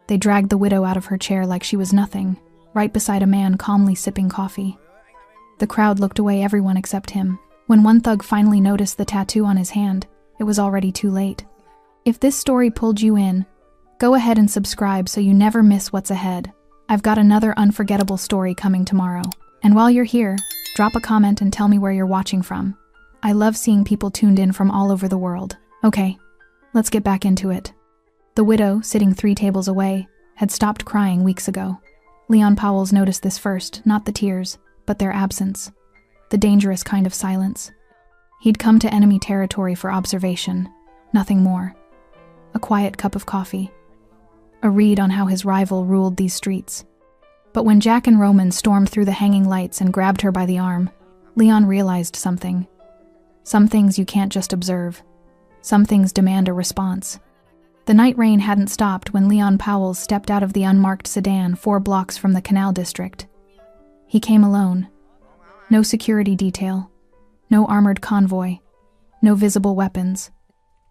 They dragged the widow out of her chair like she was nothing, right beside a man calmly sipping coffee. The crowd looked away, everyone except him. When one thug finally noticed the tattoo on his hand, it was already too late. If this story pulled you in, go ahead and subscribe so you never miss what's ahead. I've got another unforgettable story coming tomorrow. And while you're here, drop a comment and tell me where you're watching from. I love seeing people tuned in from all over the world. Okay, let's get back into it. The widow, sitting 3 tables away, had stopped crying weeks ago. Leon Powles noticed this first, not the tears, but their absence. The dangerous kind of silence. He'd come to enemy territory for observation, nothing more. A quiet cup of coffee. A read on how his rival ruled these streets. But when Jack and Roman stormed through the hanging lights and grabbed her by the arm, Leon realized something. Some things you can't just observe. Some things demand a response. The night rain hadn't stopped when Leon Powles stepped out of the unmarked sedan 4 blocks from the Canal District. He came alone. No security detail. No armored convoy. No visible weapons.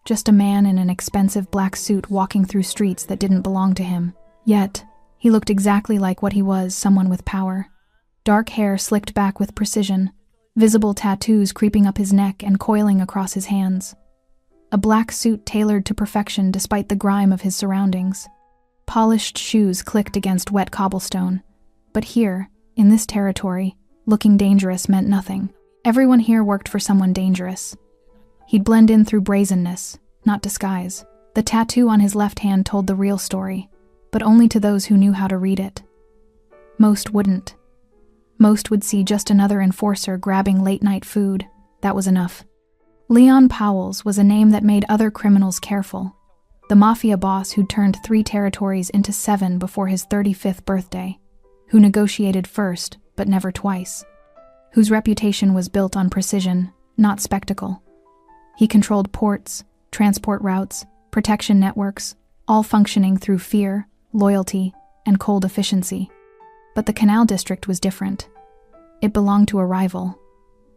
Just a man in an expensive black suit walking through streets that didn't belong to him. Yet, he looked exactly like what he was, someone with power. Dark hair slicked back with precision, visible tattoos creeping up his neck and coiling across his hands. A black suit tailored to perfection despite the grime of his surroundings. Polished shoes clicked against wet cobblestone. But here, in this territory, looking dangerous meant nothing. Everyone here worked for someone dangerous. He'd blend in through brazenness, not disguise. The tattoo on his left hand told the real story, but only to those who knew how to read it. Most wouldn't. Most would see just another enforcer grabbing late-night food. That was enough. Leon Powles was a name that made other criminals careful. The Mafia boss who'd turned 3 territories into 7 before his 35th birthday. Who negotiated first, but never twice. Whose reputation was built on precision, not spectacle. He controlled ports, transport routes, protection networks, all functioning through fear, loyalty, and cold efficiency. But the Canal District was different. It belonged to a rival.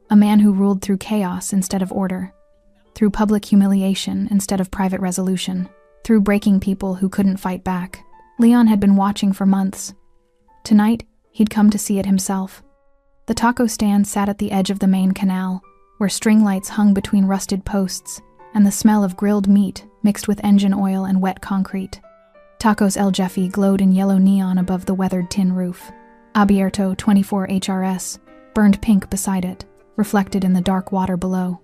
A man who ruled through chaos instead of order. Through public humiliation instead of private resolution. Through breaking people who couldn't fight back. Leon had been watching for months. Tonight, he'd come to see it himself. The taco stand sat at the edge of the main canal, where string lights hung between rusted posts, and the smell of grilled meat mixed with engine oil and wet concrete. Tacos El Jefe glowed in yellow neon above the weathered tin roof. Abierto 24 HRS burned pink beside it, reflected in the dark water below.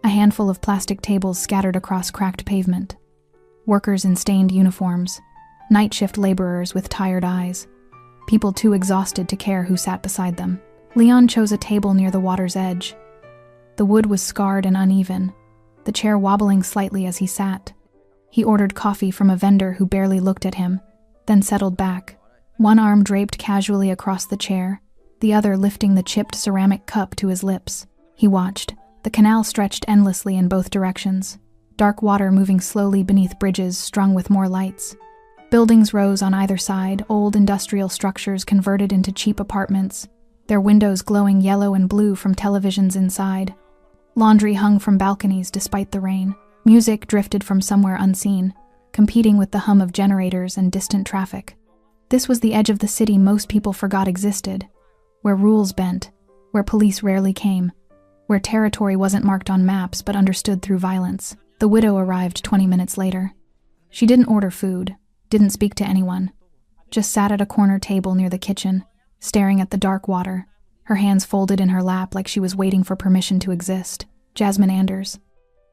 A handful of plastic tables scattered across cracked pavement. Workers in stained uniforms, night shift laborers with tired eyes. People too exhausted to care who sat beside them. Leon chose a table near the water's edge. The wood was scarred and uneven, the chair wobbling slightly as he sat. He ordered coffee from a vendor who barely looked at him, then settled back, one arm draped casually across the chair, the other lifting the chipped ceramic cup to his lips. He watched. The canal stretched endlessly in both directions, dark water moving slowly beneath bridges strung with more lights. Buildings rose on either side, old industrial structures converted into cheap apartments, their windows glowing yellow and blue from televisions inside. Laundry hung from balconies despite the rain. Music drifted from somewhere unseen, competing with the hum of generators and distant traffic. This was the edge of the city most people forgot existed, where rules bent, where police rarely came, where territory wasn't marked on maps but understood through violence. The widow arrived 20 minutes later. She didn't order food, didn't speak to anyone, just sat at a corner table near the kitchen, staring at the dark water, her hands folded in her lap like she was waiting for permission to exist. Jasmine Anders.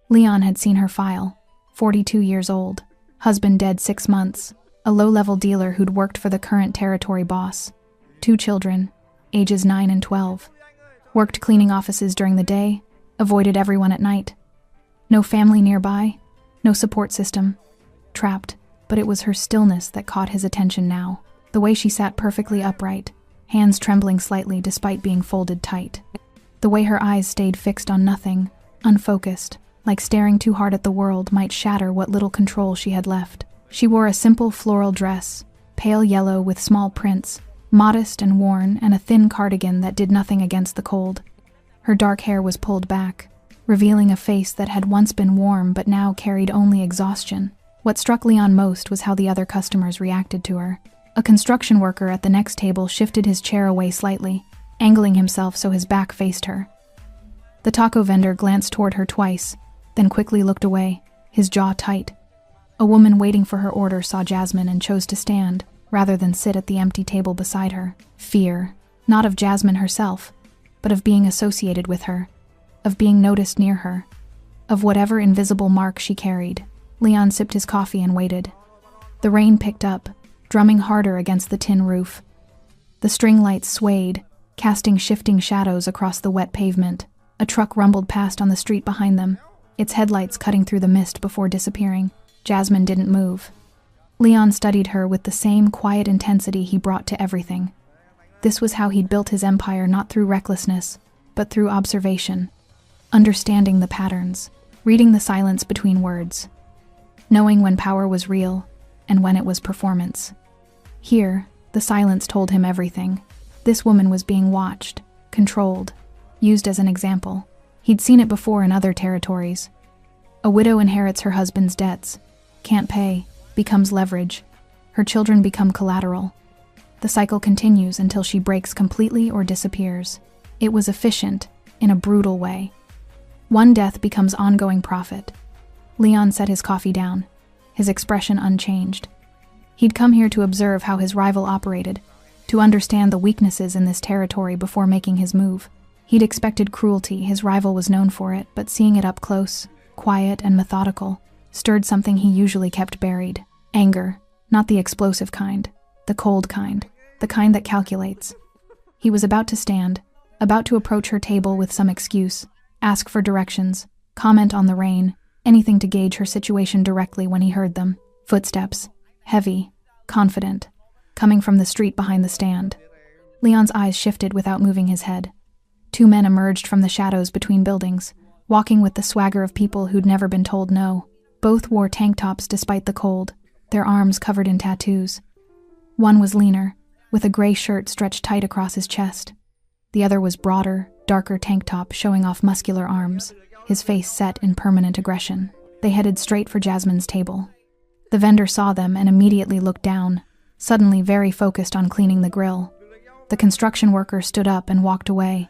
Leon had seen her file, 42 years old, husband dead 6 months, a low-level dealer who'd worked for the current territory boss, 2 children, ages 9 and 12, worked cleaning offices during the day, avoided everyone at night. No family nearby, no support system, trapped, but it was her stillness that caught his attention now, the way she sat perfectly upright, hands trembling slightly despite being folded tight. The way her eyes stayed fixed on nothing, unfocused, like staring too hard at the world might shatter what little control she had left. She wore a simple floral dress, pale yellow with small prints, modest and worn, and a thin cardigan that did nothing against the cold. Her dark hair was pulled back, revealing a face that had once been warm but now carried only exhaustion. What struck Leon most was how the other customers reacted to her. A construction worker at the next table shifted his chair away slightly, angling himself so his back faced her. The taco vendor glanced toward her twice, then quickly looked away, his jaw tight. A woman waiting for her order saw Jasmine and chose to stand, rather than sit at the empty table beside her. Fear, not of Jasmine herself, but of being associated with her, of being noticed near her, of whatever invisible mark she carried. Leon sipped his coffee and waited. The rain picked up, drumming harder against the tin roof. The string lights swayed, casting shifting shadows across the wet pavement. A truck rumbled past on the street behind them, its headlights cutting through the mist before disappearing. Jasmine didn't move. Leon studied her with the same quiet intensity he brought to everything. This was how he'd built his empire, not through recklessness, but through observation, understanding the patterns, reading the silence between words, knowing when power was real and when it was performance. Here, the silence told him everything. This woman was being watched, controlled, used as an example. He'd seen it before in other territories. A widow inherits her husband's debts, can't pay, becomes leverage. Her children become collateral. The cycle continues until she breaks completely or disappears. It was efficient, in a brutal way. One death becomes ongoing profit. Leon set his coffee down, his expression unchanged. He'd come here to observe how his rival operated, to understand the weaknesses in this territory before making his move. He'd expected cruelty, his rival was known for it, but seeing it up close, quiet and methodical, stirred something he usually kept buried. Anger, not the explosive kind, the cold kind, the kind that calculates. He was about to stand, about to approach her table with some excuse, ask for directions, comment on the rain, anything to gauge her situation directly when he heard them. Footsteps, heavy, confident, coming from the street behind the stand. Leon's eyes shifted without moving his head. Two men emerged from the shadows between buildings, walking with the swagger of people who'd never been told no. Both wore tank tops despite the cold, their arms covered in tattoos. One was leaner, with a gray shirt stretched tight across his chest. The other was broader, darker tank top showing off muscular arms, his face set in permanent aggression. They headed straight for Jasmine's table. The vendor saw them and immediately looked down, suddenly very focused on cleaning the grill. The construction worker stood up and walked away,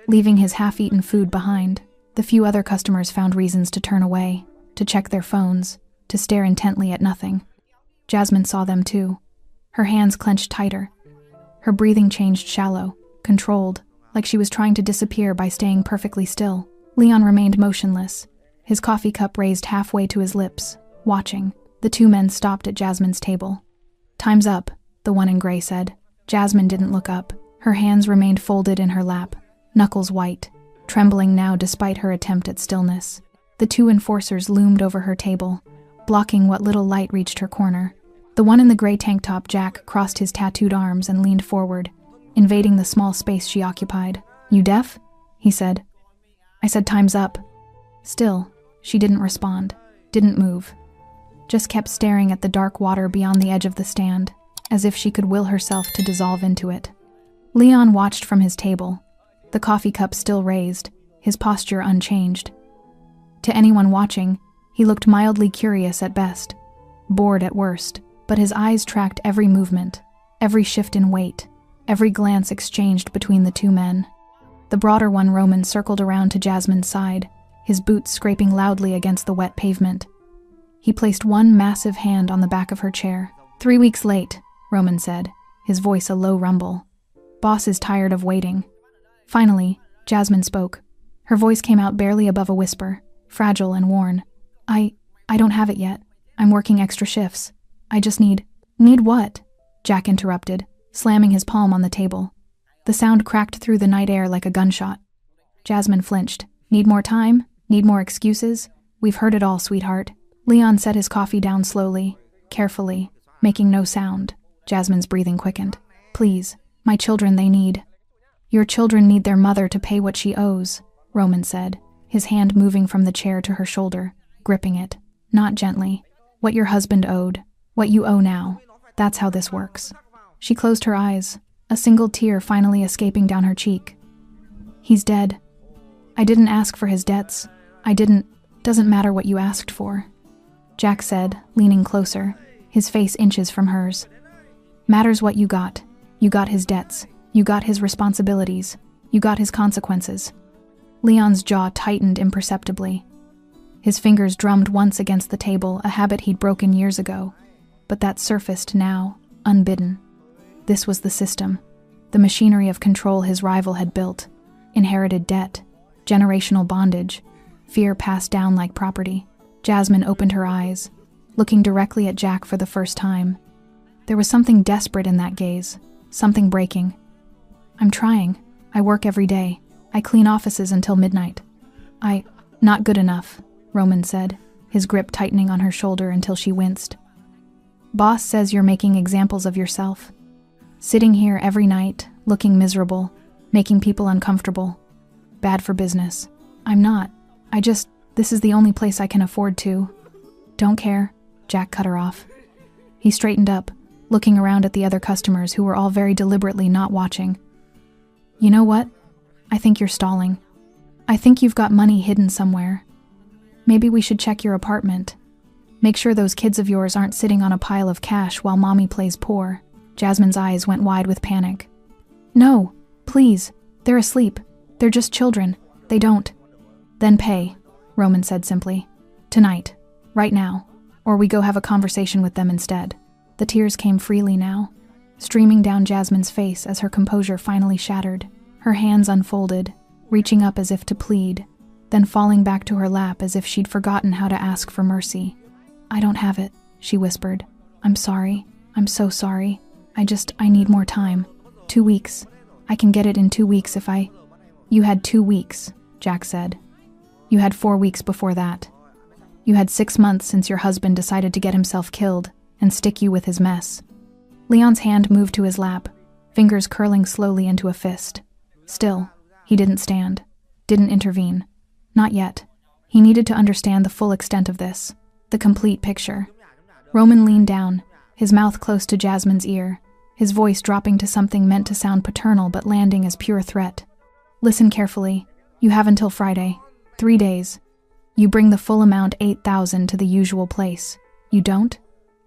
leaving his half-eaten food behind. The few other customers found reasons to turn away, to check their phones, to stare intently at nothing. Jasmine saw them too. Her hands clenched tighter. Her breathing changed shallow, controlled, like she was trying to disappear by staying perfectly still. Leon remained motionless, his coffee cup raised halfway to his lips, watching. The two men stopped at Jasmine's table. "Time's up," the one in gray said. Jasmine didn't look up. Her hands remained folded in her lap, knuckles white, trembling now despite her attempt at stillness. The two enforcers loomed over her table, blocking what little light reached her corner. The one in the gray tank top, Jack, crossed his tattooed arms and leaned forward, invading the small space she occupied. "You deaf?" he said. "I said time's up." Still, she didn't respond, didn't move, just kept staring at the dark water beyond the edge of the stand, as if she could will herself to dissolve into it. Leon watched from his table, the coffee cup still raised, his posture unchanged. To anyone watching, he looked mildly curious at best, bored at worst, but his eyes tracked every movement, every shift in weight, every glance exchanged between the two men. The broader one, Roman, circled around to Jasmine's side, his boots scraping loudly against the wet pavement. He placed one massive hand on the back of her chair. 3 weeks late," Roman said, his voice a low rumble. "Boss is tired of waiting." Finally, Jasmine spoke. Her voice came out barely above a whisper, fragile and worn. I don't have it yet. I'm working extra shifts. I just need..." "Need what?" Jack interrupted, slamming his palm on the table. The sound cracked through the night air like a gunshot. Jasmine flinched. "Need more time? Need more excuses? We've heard it all, sweetheart." Leon set his coffee down slowly, carefully, making no sound. Jasmine's breathing quickened. "Please, my children, they need..." "Your children need their mother to pay what she owes," Roman said, his hand moving from the chair to her shoulder, gripping it, not gently. "What your husband owed, what you owe now. That's how this works." She closed her eyes, a single tear finally escaping down her cheek. "He's dead. I didn't ask for his debts. I didn't. Doesn't matter what you asked for." Jack said, leaning closer, his face inches from hers. Matters what you got. You got his debts. You got his responsibilities. You got his consequences. Leon's jaw tightened imperceptibly. His fingers drummed once against the table, a habit he'd broken years ago. But that surfaced now, unbidden. This was the system, the machinery of control his rival had built. Inherited debt, generational bondage, fear passed down like property. Jasmine opened her eyes, looking directly at Jack for the first time. There was something desperate in that gaze, something breaking. I'm trying. I work every day. I clean offices until midnight. Not good enough, Roman said, his grip tightening on her shoulder until she winced. Boss says you're making examples of yourself. Sitting here every night, looking miserable, making people uncomfortable. Bad for business. I'm not. This is the only place I can afford to. Don't care, Jack cut her off. He straightened up, looking around at the other customers who were all very deliberately not watching. You know what? I think you're stalling. I think you've got money hidden somewhere. Maybe we should check your apartment. Make sure those kids of yours aren't sitting on a pile of cash while mommy plays poor. Jasmine's eyes went wide with panic. No, please. They're asleep. They're just children. They don't. Then pay, Roman said simply. Tonight. Right now. Or we go have a conversation with them instead. The tears came freely now, streaming down Jasmine's face as her composure finally shattered. Her hands unfolded, reaching up as if to plead, then falling back to her lap as if she'd forgotten how to ask for mercy. I don't have it, she whispered. I'm sorry. I'm so sorry. I need more time. 2 weeks. I can get it in 2 weeks if I... You had 2 weeks, Jack said. You had 4 weeks before that. You had 6 months since your husband decided to get himself killed and stick you with his mess. Leon's hand moved to his lap, fingers curling slowly into a fist. Still, he didn't stand, didn't intervene. Not yet. He needed to understand the full extent of this, the complete picture. Roman leaned down, his mouth close to Jasmine's ear, his voice dropping to something meant to sound paternal but landing as pure threat. Listen carefully. You have until Friday. 3 days. You bring the full amount, 8,000, to the usual place. You don't?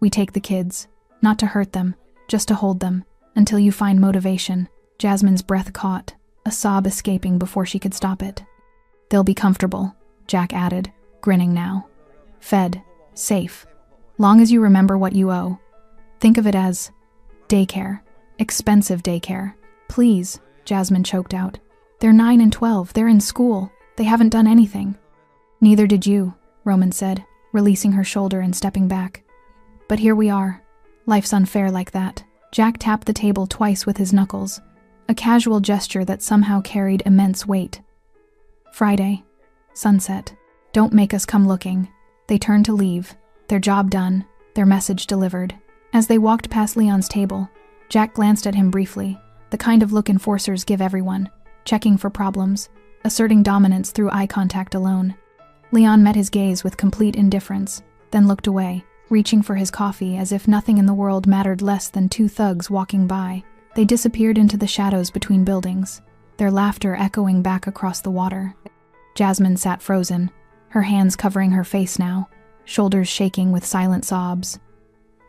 We take the kids. Not to hurt them, just to hold them, until you find motivation. Jasmine's breath caught, a sob escaping before she could stop it. They'll be comfortable, Jack added, grinning now. Fed. Safe. Long as you remember what you owe. Think of it as daycare. Expensive daycare. Please, Jasmine choked out. They're 9 and 12. They're in school. They haven't done anything. Neither did you, Roman said, releasing her shoulder and stepping back. But here we are. Life's unfair like that. Jack tapped the table twice with his knuckles, a casual gesture that somehow carried immense weight. Friday. Sunset. Don't make us come looking. They turned to leave, their job done, their message delivered. As they walked past Leon's table, Jack glanced at him briefly, the kind of look enforcers give everyone, checking for problems, asserting dominance through eye contact alone. Leon met his gaze with complete indifference, then looked away, reaching for his coffee as if nothing in the world mattered less than 2 thugs walking by. They disappeared into the shadows between buildings, their laughter echoing back across the water. Jasmine sat frozen, her hands covering her face now, shoulders shaking with silent sobs.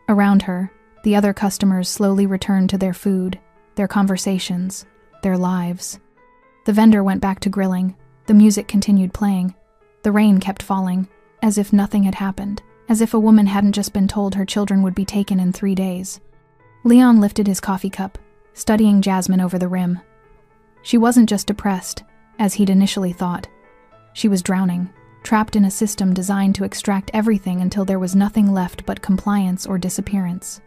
Around her, the other customers slowly returned to their food, their conversations, their lives. The vendor went back to grilling, the music continued playing. The rain kept falling, as if nothing had happened, as if a woman hadn't just been told her children would be taken in 3 days. Leon lifted his coffee cup, studying Jasmine over the rim. She wasn't just depressed, as he'd initially thought. She was drowning, trapped in a system designed to extract everything until there was nothing left but compliance or disappearance.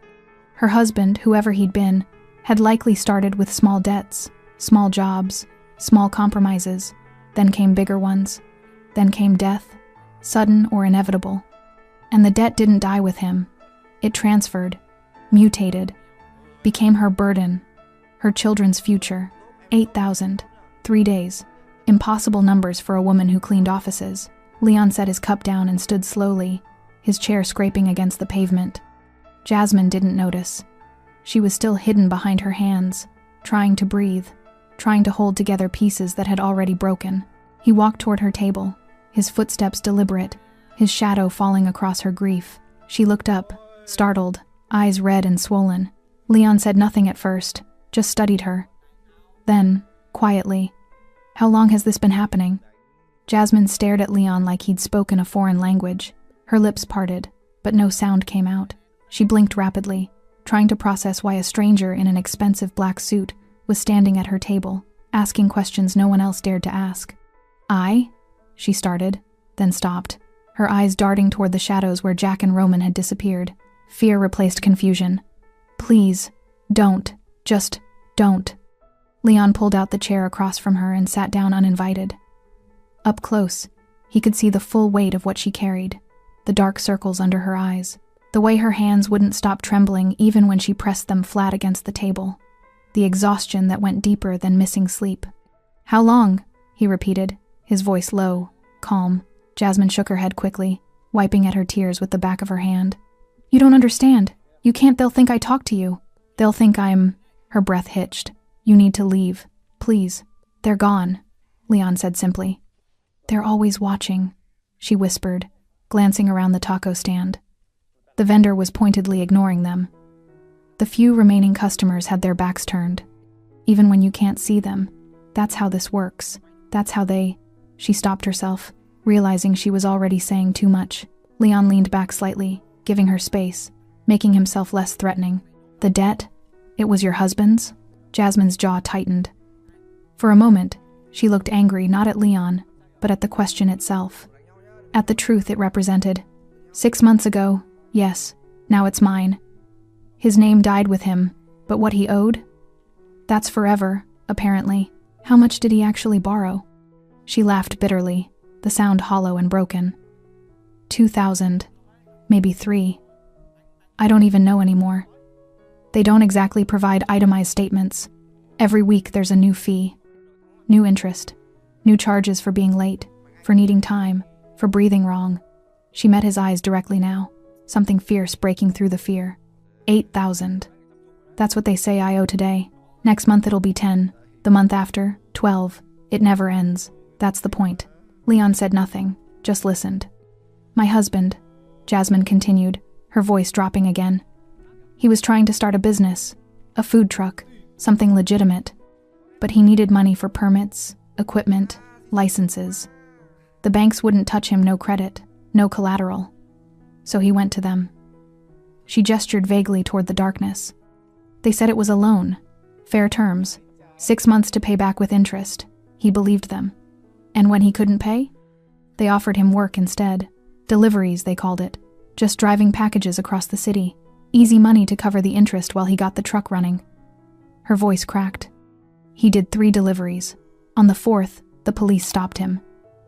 Her husband, whoever he'd been, had likely started with small debts, small jobs, small compromises. Then came bigger ones. Then came death, sudden or inevitable. And the debt didn't die with him. It transferred, mutated, became her burden, her children's future. 8,000, 3 days. Impossible numbers for a woman who cleaned offices. Leon set his cup down and stood slowly, his chair scraping against the pavement. Jasmine didn't notice. She was still hidden behind her hands, trying to breathe, trying to hold together pieces that had already broken. He walked toward her table, his footsteps deliberate, his shadow falling across her grief. She looked up, startled, eyes red and swollen. Leon said nothing at first, just studied her. Then, quietly, "How long has this been happening?" Jasmine stared at Leon like he'd spoken a foreign language. Her lips parted, but no sound came out. She blinked rapidly, trying to process why a stranger in an expensive black suit was standing at her table, asking questions no one else dared to ask. She started, then stopped, her eyes darting toward the shadows where Jack and Roman had disappeared. Fear replaced confusion. "Please, don't. Just don't." Leon pulled out the chair across from her and sat down uninvited. Up close, he could see the full weight of what she carried, the dark circles under her eyes, the way her hands wouldn't stop trembling even when she pressed them flat against the table, the exhaustion that went deeper than missing sleep. "How long?" he repeated, his voice low, calm. Jasmine shook her head quickly, wiping at her tears with the back of her hand. "You don't understand. You can't. They'll think I talk to you. They'll think I'm—" Her breath hitched. "You need to leave. Please. They're gone," Leon said simply. "They're always watching," she whispered, glancing around the taco stand. The vendor was pointedly ignoring them. The few remaining customers had their backs turned. Even when you can't see them, that's how this works. That's how they— She stopped herself, realizing she was already saying too much. Leon leaned back slightly, giving her space, making himself less threatening. "The debt? It was your husband's?" Jasmine's jaw tightened. For a moment, she looked angry not at Leon, but at the question itself. At the truth it represented. 6 months ago, yes, now it's mine. His name died with him, but what he owed? That's forever, apparently. How much did he actually borrow? She laughed bitterly, the sound hollow and broken. 2,000, maybe 3. I don't even know anymore. They don't exactly provide itemized statements. Every week there's a new fee, new interest, new charges for being late, for needing time, for breathing wrong. She met his eyes directly now, something fierce breaking through the fear. 8,000. That's what they say I owe today. Next month it'll be 10. The month after, 12. It never ends. That's the point. Leon said nothing, just listened. "My husband," Jasmine continued, her voice dropping again. "He was trying to start a business, a food truck, something legitimate. But he needed money for permits, equipment, licenses. The banks wouldn't touch him, no credit, no collateral. So he went to them." She gestured vaguely toward the darkness. "They said it was a loan, fair terms, 6 months to pay back with interest. He believed them. And when he couldn't pay, they offered him work instead. Deliveries, they called it. Just driving packages across the city. Easy money to cover the interest while he got the truck running." Her voice cracked. "He did 3 deliveries. On the 4th, the police stopped him.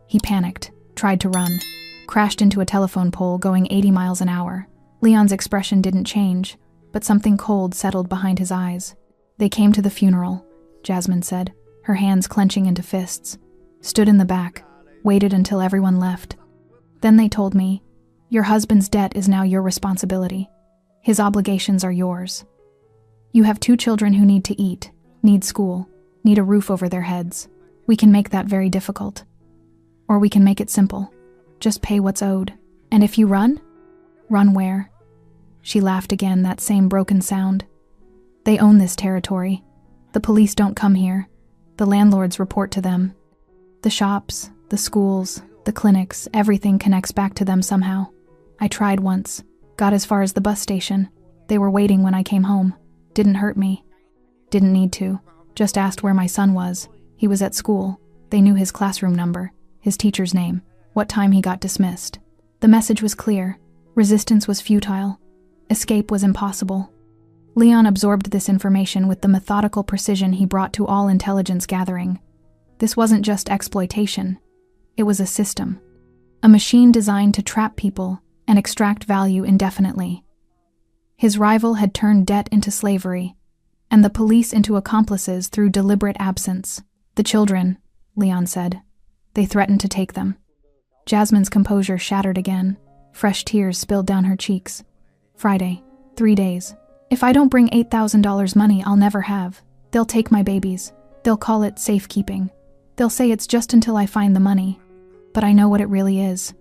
He panicked, tried to run, crashed into a telephone pole going 80 miles an hour. Leon's expression didn't change, but something cold settled behind his eyes. "They came to the funeral," Jasmine said, her hands clenching into fists. "Stood in the back, waited until everyone left. Then they told me, 'Your husband's debt is now your responsibility. His obligations are yours. You have 2 children who need to eat, need school, need a roof over their heads. We can make that very difficult. Or we can make it simple. Just pay what's owed. And if you run? Run where?'" She laughed again, that same broken sound. "They own this territory. The police don't come here. The landlords report to them. The shops, the schools, the clinics, everything connects back to them somehow. I tried once, got as far as the bus station. They were waiting when I came home. Didn't hurt me. Didn't need to. Just asked where my son was. He was at school. They knew his classroom number, his teacher's name, what time he got dismissed. The message was clear. Resistance was futile. Escape was impossible." Leon absorbed this information with the methodical precision he brought to all intelligence gathering. This wasn't just exploitation. It was a system. A machine designed to trap people and extract value indefinitely. His rival had turned debt into slavery, and the police into accomplices through deliberate absence. "The children," Leon said. "They threatened to take them." Jasmine's composure shattered again. Fresh tears spilled down her cheeks. "Friday, 3 days. If I don't bring $8,000 money I'll never have. They'll take my babies. They'll call it safekeeping. They'll say it's just until I find the money. But I know what it really is."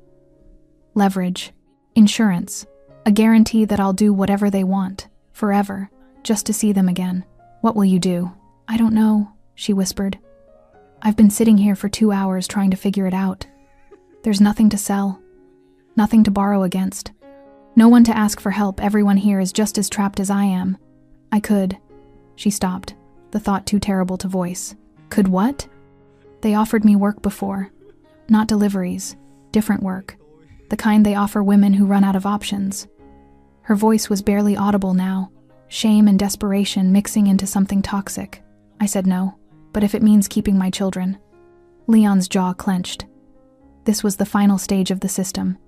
leverage, insurance, a guarantee that I'll do whatever they want, forever, just to see them again. What will you do? I don't know, she whispered. I've been sitting here for 2 hours trying to figure it out. There's nothing to sell, nothing to borrow against. No one to ask for help. Everyone here is just as trapped as I am. I could. She stopped, the thought too terrible to voice. Could what? They offered me work before. Not deliveries, different work. The kind they offer women who run out of options. Her voice was barely audible now, shame and desperation mixing into something toxic. I said no, but if it means keeping my children. Leon's jaw clenched. This was the final stage of the system.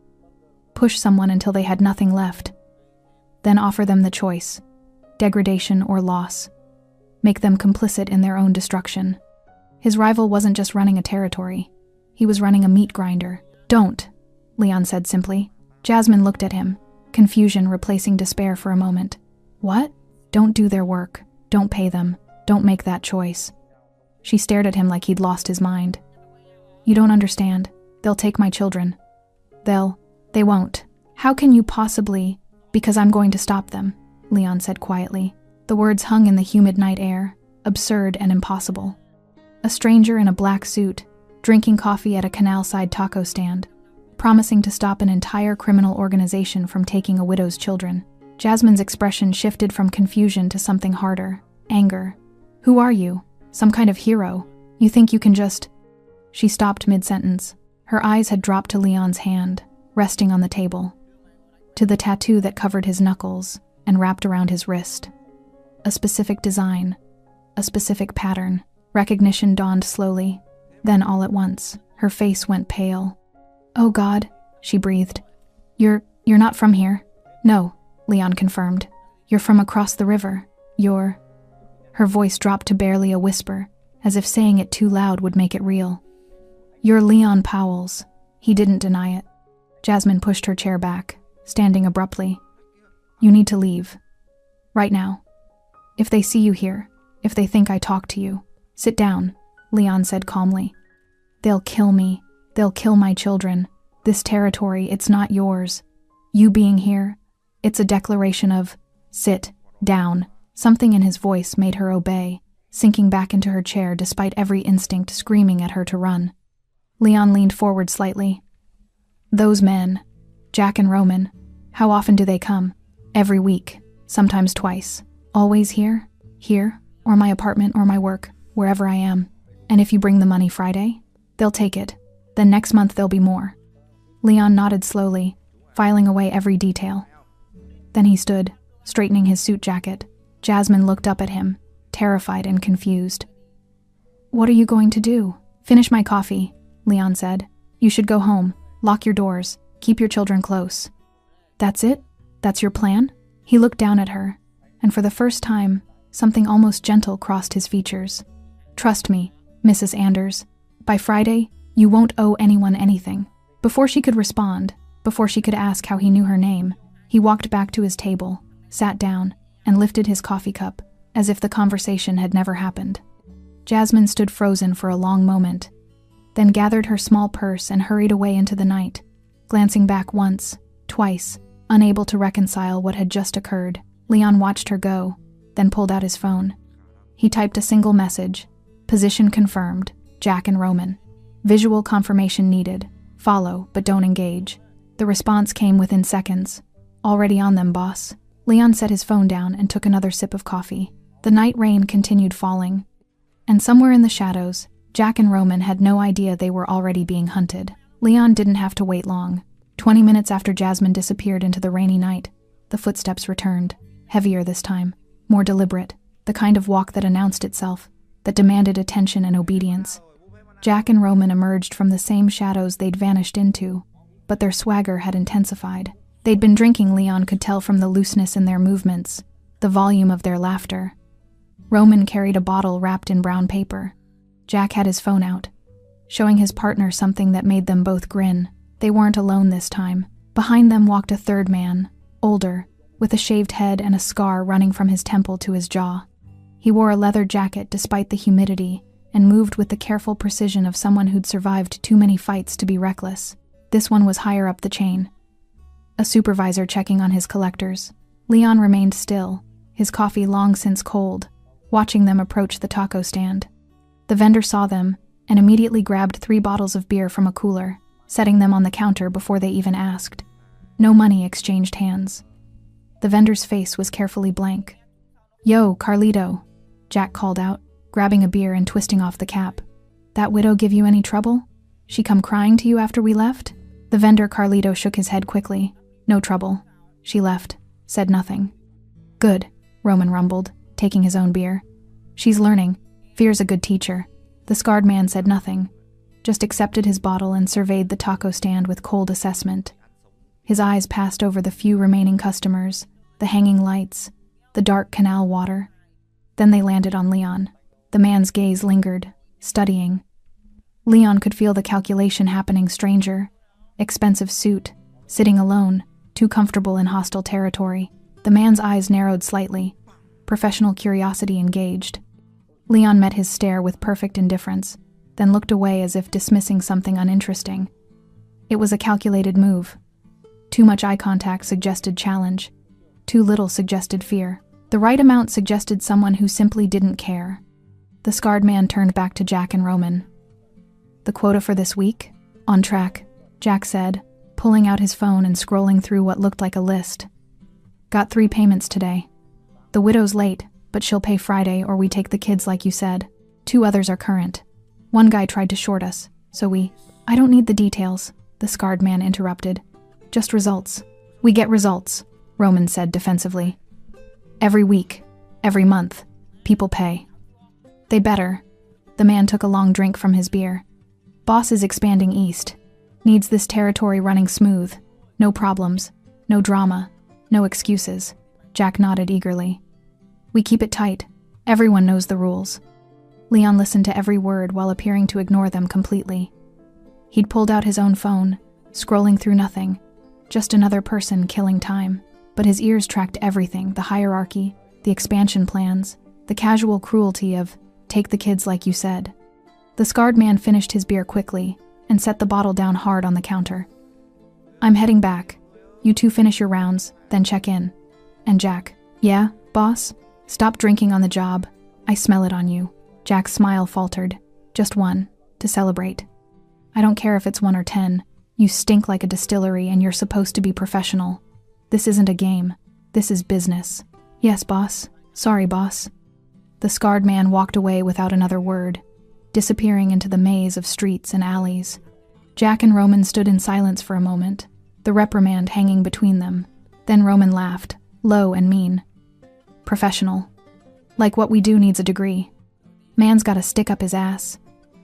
Push someone until they had nothing left. Then offer them the choice, degradation or loss. Make them complicit in their own destruction. His rival wasn't just running a territory. He was running a meat grinder. Don't, Leon said simply. Jasmine looked at him, confusion replacing despair for a moment. What? Don't do their work. Don't pay them. Don't make that choice. She stared at him like he'd lost his mind. You don't understand. They'll take my children. They won't. How can you possibly? Because I'm going to stop them, Leon said quietly. The words hung in the humid night air, absurd and impossible. A stranger in a black suit, drinking coffee at a canal-side taco stand, promising to stop an entire criminal organization from taking a widow's children. Jasmine's expression shifted from confusion to something harder, anger. Who are you? Some kind of hero? You think you can just… She stopped mid-sentence. Her eyes had dropped to Leon's hand, resting on the table, to the tattoo that covered his knuckles and wrapped around his wrist. A specific design, a specific pattern. Recognition dawned slowly. Then all at once, her face went pale. Oh God, she breathed. You're not from here? No, Leon confirmed. You're from across the river. You're… Her voice dropped to barely a whisper, as if saying it too loud would make it real. You're Leon Powell's. He didn't deny it. Jasmine pushed her chair back, standing abruptly. You need to leave. Right now. If they see you here, if they think I talked to you, sit down, Leon said calmly. They'll kill me. They'll kill my children. This territory, it's not yours. You being here, it's a declaration of, sit down. Something in his voice made her obey, sinking back into her chair despite every instinct screaming at her to run. Leon leaned forward slightly. Those men, Jack and Roman, how often do they come? Every week, sometimes twice. Always here? Here, or my apartment or my work, wherever I am. And if you bring the money Friday, they'll take it. Then next month there'll be more. Leon nodded slowly, filing away every detail. Then he stood, straightening his suit jacket. Jasmine looked up at him, terrified and confused. What are you going to do? Finish my coffee, Leon said. You should go home, lock your doors, keep your children close. That's it? That's your plan? He looked down at her, and for the first time, something almost gentle crossed his features. Trust me, Mrs. Anders. By Friday, you won't owe anyone anything. Before she could respond, before she could ask how he knew her name, he walked back to his table, sat down, and lifted his coffee cup, as if the conversation had never happened. Jasmine stood frozen for a long moment, then gathered her small purse and hurried away into the night, glancing back once, twice, unable to reconcile what had just occurred. Leon watched her go, then pulled out his phone. He typed a single message. Position confirmed. Jack and Roman. Visual confirmation needed. Follow, but don't engage. The response came within seconds. Already on them, boss. Leon set his phone down and took another sip of coffee. The night rain continued falling. And somewhere in the shadows, Jack and Roman had no idea they were already being hunted. Leon didn't have to wait long. 20 minutes after Jasmine disappeared into the rainy night, the footsteps returned. Heavier this time, more deliberate, the kind of walk that announced itself, that demanded attention and obedience. Jack and Roman emerged from the same shadows they'd vanished into, but their swagger had intensified. They'd been drinking, Leon could tell from the looseness in their movements, the volume of their laughter. Roman carried a bottle wrapped in brown paper. Jack had his phone out, showing his partner something that made them both grin. They weren't alone this time. Behind them walked a third man, older, with a shaved head and a scar running from his temple to his jaw. He wore a leather jacket despite the humidity and moved with the careful precision of someone who'd survived too many fights to be reckless. This one was higher up the chain. A supervisor checking on his collectors. Leon remained still, his coffee long since cold, watching them approach the taco stand. The vendor saw them and immediately grabbed 3 bottles of beer from a cooler, setting them on the counter before they even asked. No money exchanged hands. The vendor's face was carefully blank. "Yo, Carlito," Jack called out, grabbing a beer and twisting off the cap. "That widow give you any trouble? She come crying to you after we left?" The vendor Carlito shook his head quickly. "No trouble. She left. Said nothing." "Good," Roman rumbled, taking his own beer. "She's learning. Fear's a good teacher." The scarred man said nothing, just accepted his bottle and surveyed the taco stand with cold assessment. His eyes passed over the few remaining customers, the hanging lights, the dark canal water. Then they landed on Leon. The man's gaze lingered, studying. Leon could feel the calculation happening. Stranger, expensive suit, sitting alone, too comfortable in hostile territory. The man's eyes narrowed slightly, professional curiosity engaged. Leon met his stare with perfect indifference, then looked away as if dismissing something uninteresting. It was a calculated move. Too much eye contact suggested challenge. Too little suggested fear. The right amount suggested someone who simply didn't care. The scarred man turned back to Jack and Roman. "The quota for this week? On track," Jack said, pulling out his phone and scrolling through what looked like a list. "Got 3 payments today. The widow's late, but she'll pay Friday or we take the kids like you said. 2 others are current. One guy tried to short us, so I don't need the details," the scarred man interrupted. "Just results." "We get results," Roman said defensively. "Every week, every month, people pay." "They better." The man took a long drink from his beer. "Boss is expanding east. Needs this territory running smooth. No problems, no drama, no excuses." Jack nodded eagerly. "We keep it tight. Everyone knows the rules." Leon listened to every word while appearing to ignore them completely. He'd pulled out his own phone, scrolling through nothing. Just another person killing time. But his ears tracked everything, the hierarchy, the expansion plans, the casual cruelty of, "Take the kids like you said." The scarred man finished his beer quickly and set the bottle down hard on the counter. "I'm heading back. You 2 finish your rounds, then check in." And Jack, "Yeah, boss? Stop drinking on the job. I smell it on you." Jack's smile faltered. "Just 1, to celebrate." "I don't care if it's 1 or 10. You stink like a distillery and you're supposed to be professional. This isn't a game. This is business." "Yes, boss. Sorry, boss." The scarred man walked away without another word, disappearing into the maze of streets and alleys. Jack and Roman stood in silence for a moment, the reprimand hanging between them. Then Roman laughed, low and mean. "Professional. Like what we do needs a degree. Man's gotta stick up his ass,"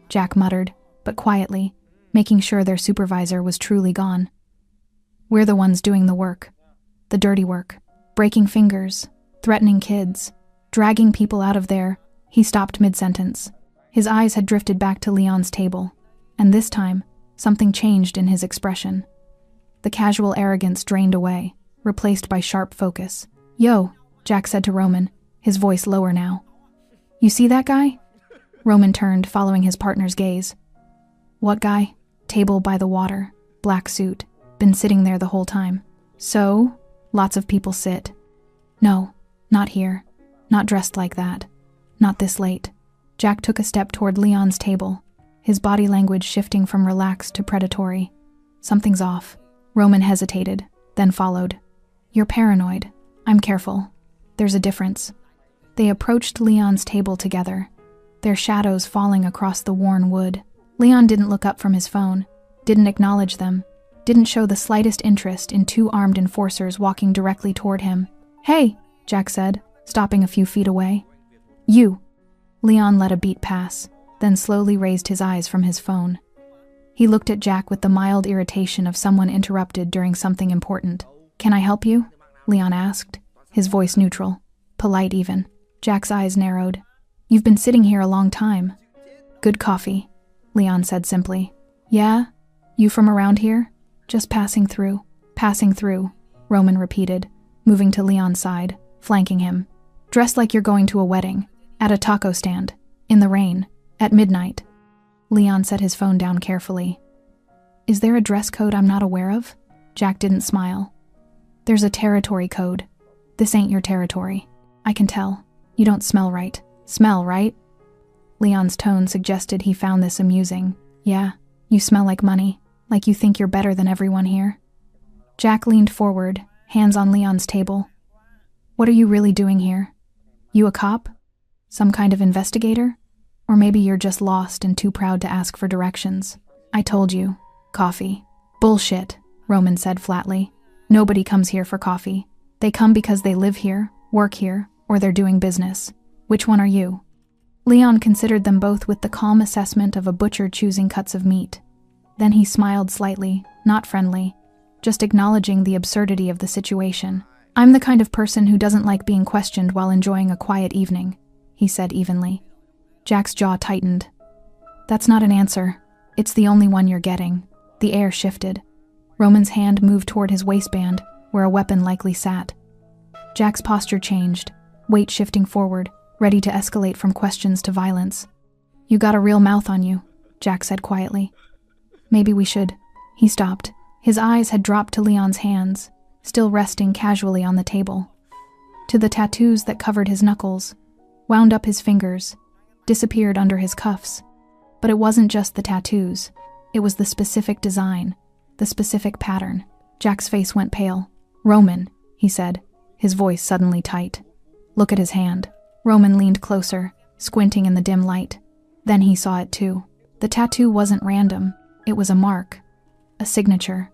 Jack muttered, but quietly, making sure their supervisor was truly gone. "We're the ones doing the work. The dirty work. Breaking fingers, threatening kids, dragging people out of there." He stopped mid-sentence. His eyes had drifted back to Leon's table, and this time, something changed in his expression. The casual arrogance drained away, replaced by sharp focus. "Yo," Jack said to Roman, his voice lower now. "You see that guy?" Roman turned, following his partner's gaze. "What guy?" "Table by the water, black suit, been sitting there the whole time." "So? Lots of people sit." "No, not here. Not dressed like that. Not this late." Jack took a step toward Leon's table, his body language shifting from relaxed to predatory. "Something's off." Roman hesitated, then followed. "You're paranoid. I'm careful. There's a difference." They approached Leon's table together, their shadows falling across the worn wood. Leon didn't look up from his phone, didn't acknowledge them, didn't show the slightest interest in 2 armed enforcers walking directly toward him. "Hey," Jack said, stopping a few feet away. "You." Leon let a beat pass, then slowly raised his eyes from his phone. He looked at Jack with the mild irritation of someone interrupted during something important. "Can I help you?" Leon asked, his voice neutral, polite even. Jack's eyes narrowed. "You've been sitting here a long time." "Good coffee," Leon said simply. "Yeah? You from around here?" "Just passing through." "Passing through," Roman repeated, moving to Leon's side, flanking him. "Dressed like you're going to a wedding. At a taco stand. In the rain. At midnight." Leon set his phone down carefully. Is there a dress code I'm not aware of? Jack didn't smile. There's a territory code. This ain't your territory. I can tell. You don't smell right. Smell, right? Leon's tone suggested he found this amusing. Yeah, you smell like money, like you think you're better than everyone here. Jack leaned forward, hands on Leon's table. What are you really doing here? You a cop? Some kind of investigator? Or maybe you're just lost and too proud to ask for directions. I told you. Coffee. Bullshit, Roman said flatly. Nobody comes here for coffee. They come because they live here, work here, or they're doing business. Which one are you? Leon considered them both with the calm assessment of a butcher choosing cuts of meat. Then he smiled slightly, not friendly, just acknowledging the absurdity of the situation. I'm the kind of person who doesn't like being questioned while enjoying a quiet evening, he said evenly. Jack's jaw tightened. That's not an answer. It's the only one you're getting. The air shifted. Roman's hand moved toward his waistband, where a weapon likely sat. Jack's posture changed, weight shifting forward, ready to escalate from questions to violence. You got a real mouth on you, Jack said quietly. Maybe we should. He stopped. His eyes had dropped to Leon's hands, still resting casually on the table. To the tattoos that covered his knuckles, wound up his fingers, disappeared under his cuffs. But it wasn't just the tattoos. It was the specific design, the specific pattern. Jack's face went pale. Roman, he said, his voice suddenly tight. Look at his hand. Roman leaned closer, squinting in the dim light. Then he saw it too. The tattoo wasn't random. It was a mark, a signature,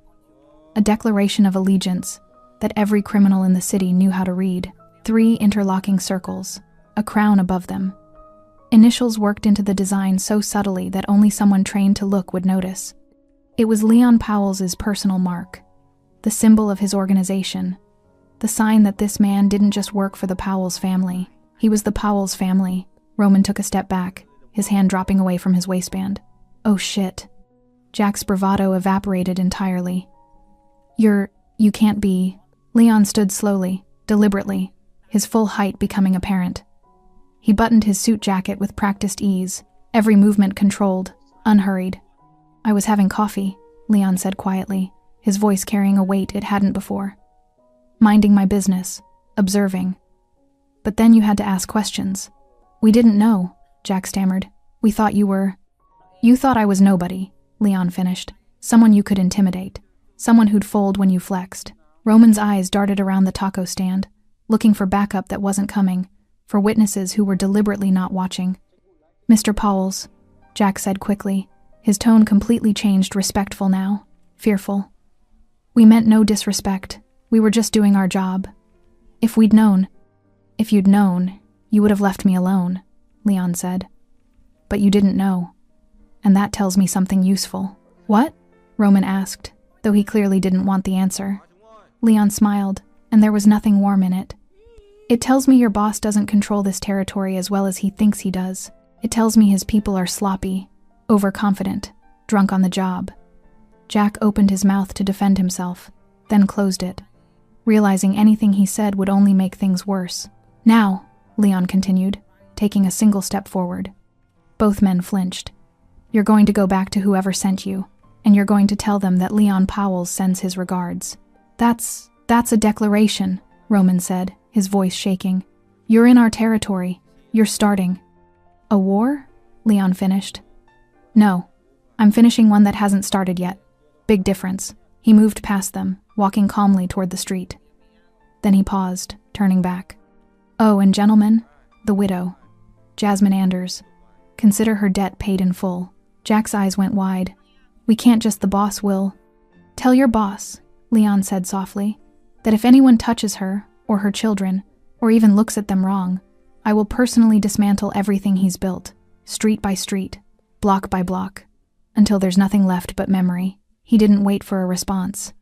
a declaration of allegiance that every criminal in the city knew how to read. 3 interlocking circles, a crown above them. Initials worked into the design so subtly that only someone trained to look would notice. It was Leon Powell's personal mark, the symbol of his organization, the sign that this man didn't just work for the Powell's family. He was the Powell's family. Roman took a step back, his hand dropping away from his waistband. Oh shit. Jack's bravado evaporated entirely. You can't be. Leon stood slowly, deliberately, his full height becoming apparent. He buttoned his suit jacket with practiced ease, every movement controlled, unhurried. I was having coffee, Leon said quietly, his voice carrying a weight it hadn't before. Minding my business, observing. But then you had to ask questions. We didn't know, Jack stammered. We thought you were... You thought I was nobody, Leon finished. Someone you could intimidate. Someone who'd fold when you flexed. Roman's eyes darted around the taco stand, looking for backup that wasn't coming, for witnesses who were deliberately not watching. Mr. Powell's, Jack said quickly, his tone completely changed, respectful now, fearful. We meant no disrespect. We were just doing our job. If you'd known, you would have left me alone, Leon said. But you didn't know. And that tells me something useful. What? Roman asked, though he clearly didn't want the answer. Leon smiled, and there was nothing warm in it. It tells me your boss doesn't control this territory as well as he thinks he does. It tells me his people are sloppy, overconfident, drunk on the job. Jack opened his mouth to defend himself, then closed it, realizing anything he said would only make things worse. Now, Leon continued, taking a single step forward. Both men flinched. You're going to go back to whoever sent you, and you're going to tell them that Leon Powell sends his regards. That's a declaration, Roman said, his voice shaking. You're in our territory. You're starting. A war? Leon finished. No, I'm finishing one that hasn't started yet. Big difference. He moved past them, walking calmly toward the street. Then he paused, turning back. Oh, and gentlemen, the widow, Jasmine Anders. Consider her debt paid in full. Jack's eyes went wide. We can't just the boss will. Tell your boss, Leon said softly, that if anyone touches her, or her children, or even looks at them wrong, I will personally dismantle everything he's built, street by street, block by block, until there's nothing left but memory. He didn't wait for a response.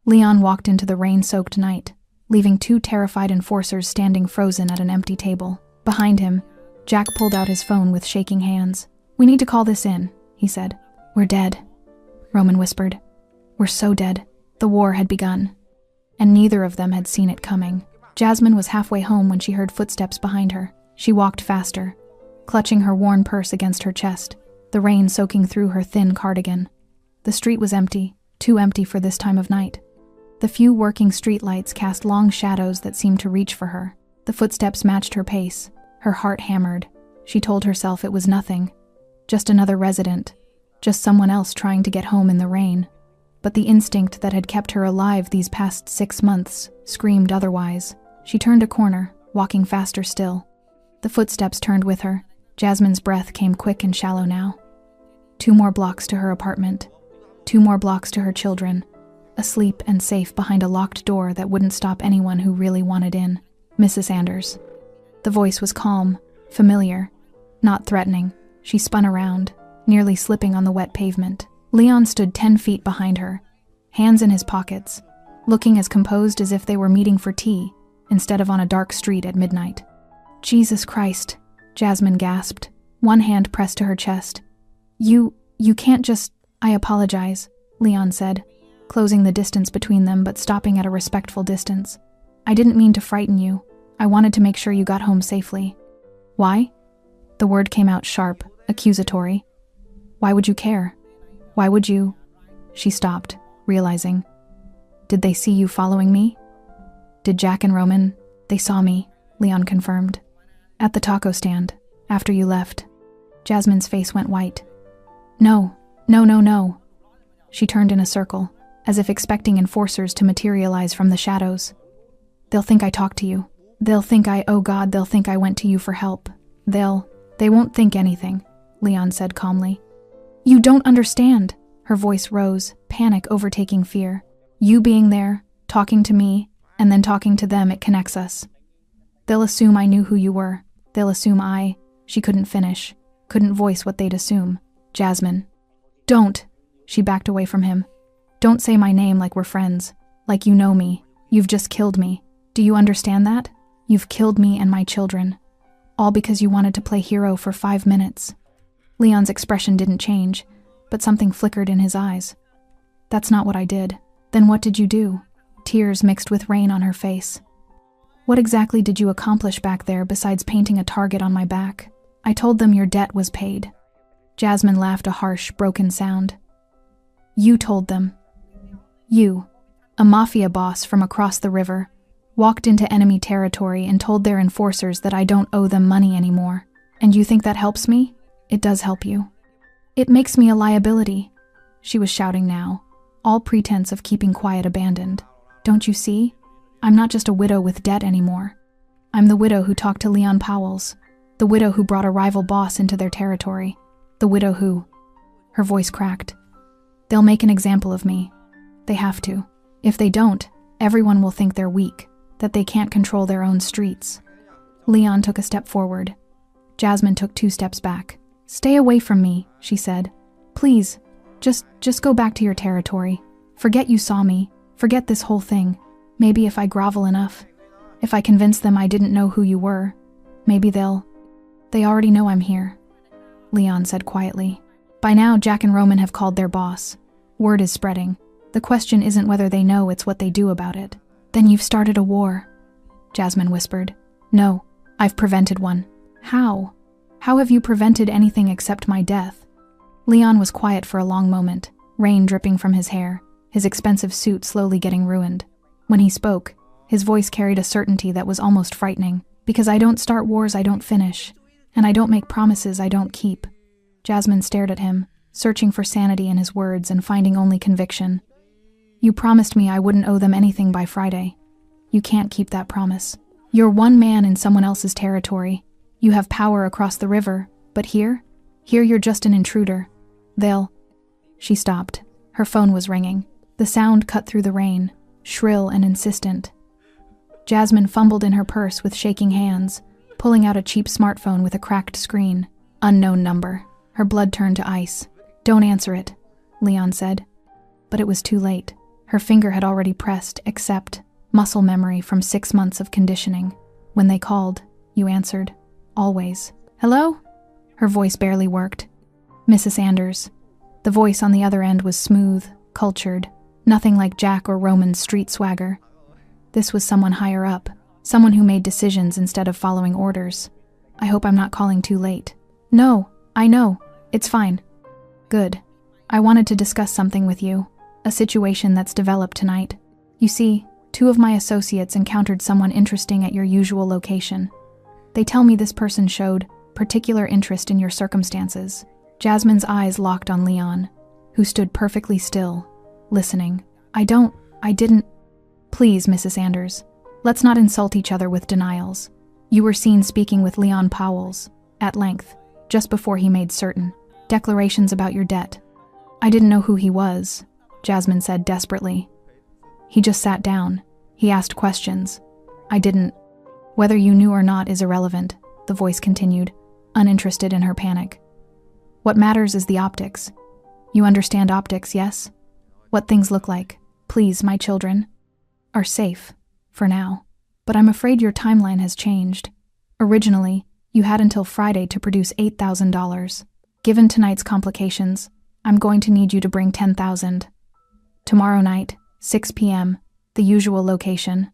Leon walked into the rain-soaked night, leaving 2 terrified enforcers standing frozen at an empty table. Behind him, Jack pulled out his phone with shaking hands. We need to call this in, he said. We're dead, Roman whispered. We're so dead. The war had begun, and neither of them had seen it coming. Jasmine was halfway home when she heard footsteps behind her. She walked faster, clutching her worn purse against her chest, the rain soaking through her thin cardigan. The street was empty, too empty for this time of night. The few working streetlights cast long shadows that seemed to reach for her. The footsteps matched her pace. Her heart hammered. She told herself it was nothing. Just another resident. Just someone else trying to get home in the rain. But the instinct that had kept her alive these past 6 months screamed otherwise. She turned a corner, walking faster still. The footsteps turned with her. Jasmine's breath came quick and shallow now. 2 more blocks to her apartment. 2 more blocks to her children. Asleep and safe behind a locked door that wouldn't stop anyone who really wanted in. Mrs. Anders. The voice was calm, familiar, not threatening. She spun around, nearly slipping on the wet pavement. Leon stood 10 feet behind her, hands in his pockets, looking as composed as if they were meeting for tea, instead of on a dark street at midnight. Jesus Christ, Jasmine gasped, one hand pressed to her chest. You can't just— I apologize, Leon said, closing the distance between them but stopping at a respectful distance. I didn't mean to frighten you. I wanted to make sure you got home safely. Why? The word came out sharp, accusatory. Why would you care? Why would you— She stopped, realizing. Did they see you following me? Did Jack and Roman— They saw me, Leon confirmed. At the taco stand, after you left. Jasmine's face went white. No. She turned in a circle, as if expecting enforcers to materialize from the shadows. They'll think I talked to you. They'll think oh God, they'll think I went to you for help. They won't think anything, Leon said calmly. You don't understand. Her voice rose, panic overtaking fear. You being there, talking to me, and then talking to them, it connects us. They'll assume I knew who you were. They'll assume She couldn't finish, couldn't voice what they'd assume. Jasmine. Don't. She backed away from him. Don't say my name like we're friends, like you know me. You've just killed me. Do you understand that? You've killed me and my children. All because you wanted to play hero for 5 minutes. Leon's expression didn't change, but something flickered in his eyes. That's not what I did. Then what did you do? Tears mixed with rain on her face. What exactly did you accomplish back there besides painting a target on my back? I told them your debt was paid. Jasmine laughed a harsh, broken sound. You told them. You, a mafia boss from across the river, walked into enemy territory and told their enforcers that I don't owe them money anymore. And you think that helps me? It does help you. It makes me a liability. She was shouting now, all pretense of keeping quiet abandoned. Don't you see? I'm not just a widow with debt anymore. I'm the widow who talked to Leon Powell's, the widow who brought a rival boss into their territory, the widow who— Her voice cracked. They'll make an example of me. They have to. If they don't, everyone will think they're weak, that they can't control their own streets. Leon took a step forward. Jasmine took 2 steps back. Stay away from me, she said. Please, just go back to your territory. Forget you saw me. Forget this whole thing. Maybe if I grovel enough, if I convince them I didn't know who you were, maybe they already know I'm here, Leon said quietly. By now, Jack and Roman have called their boss. Word is spreading. The question isn't whether they know, it's what they do about it. Then you've started a war, Jasmine whispered. No, I've prevented one. How? How have you prevented anything except my death? Leon was quiet for a long moment, rain dripping from his hair, his expensive suit slowly getting ruined. When he spoke, his voice carried a certainty that was almost frightening. Because I don't start wars I don't finish, and I don't make promises I don't keep. Jasmine stared at him, searching for sanity in his words and finding only conviction. You promised me I wouldn't owe them anything by Friday. You can't keep that promise. You're one man in someone else's territory. You have power across the river, but here you're just an intruder. She stopped. Her phone was ringing. The sound cut through the rain, shrill and insistent. Jasmine fumbled in her purse with shaking hands, pulling out a cheap smartphone with a cracked screen. Unknown number. Her blood turned to ice. Don't answer it, Leon said. But it was too late. Her finger had already pressed accept, muscle memory from 6 months of conditioning. When they called, you answered. Always. Hello? Her voice barely worked. Mrs. Anders. The voice on the other end was smooth, cultured, nothing like Jack or Roman's street swagger. This was someone higher up, someone who made decisions instead of following orders. I hope I'm not calling too late. No, I know. It's fine. Good. I wanted to discuss something with you, a situation that's developed tonight. You see, 2 of my associates encountered someone interesting at your usual location. They tell me this person showed particular interest in your circumstances. Jasmine's eyes locked on Leon, who stood perfectly still, listening. I didn't. Please, Mrs. Anders, let's not insult each other with denials. You were seen speaking with Leon Powells, at length, just before he made certain declarations about your debt. I didn't know who he was, Jasmine said desperately. He just sat down. He asked questions. I didn't. Whether you knew or not is irrelevant, the voice continued, uninterested in her panic. What matters is the optics. You understand optics, yes? What things look like. Please, my children are safe, for now. But I'm afraid your timeline has changed. Originally, you had until Friday to produce $8,000. Given tonight's complications, I'm going to need you to bring $10,000. Tomorrow night, 6 p.m., the usual location.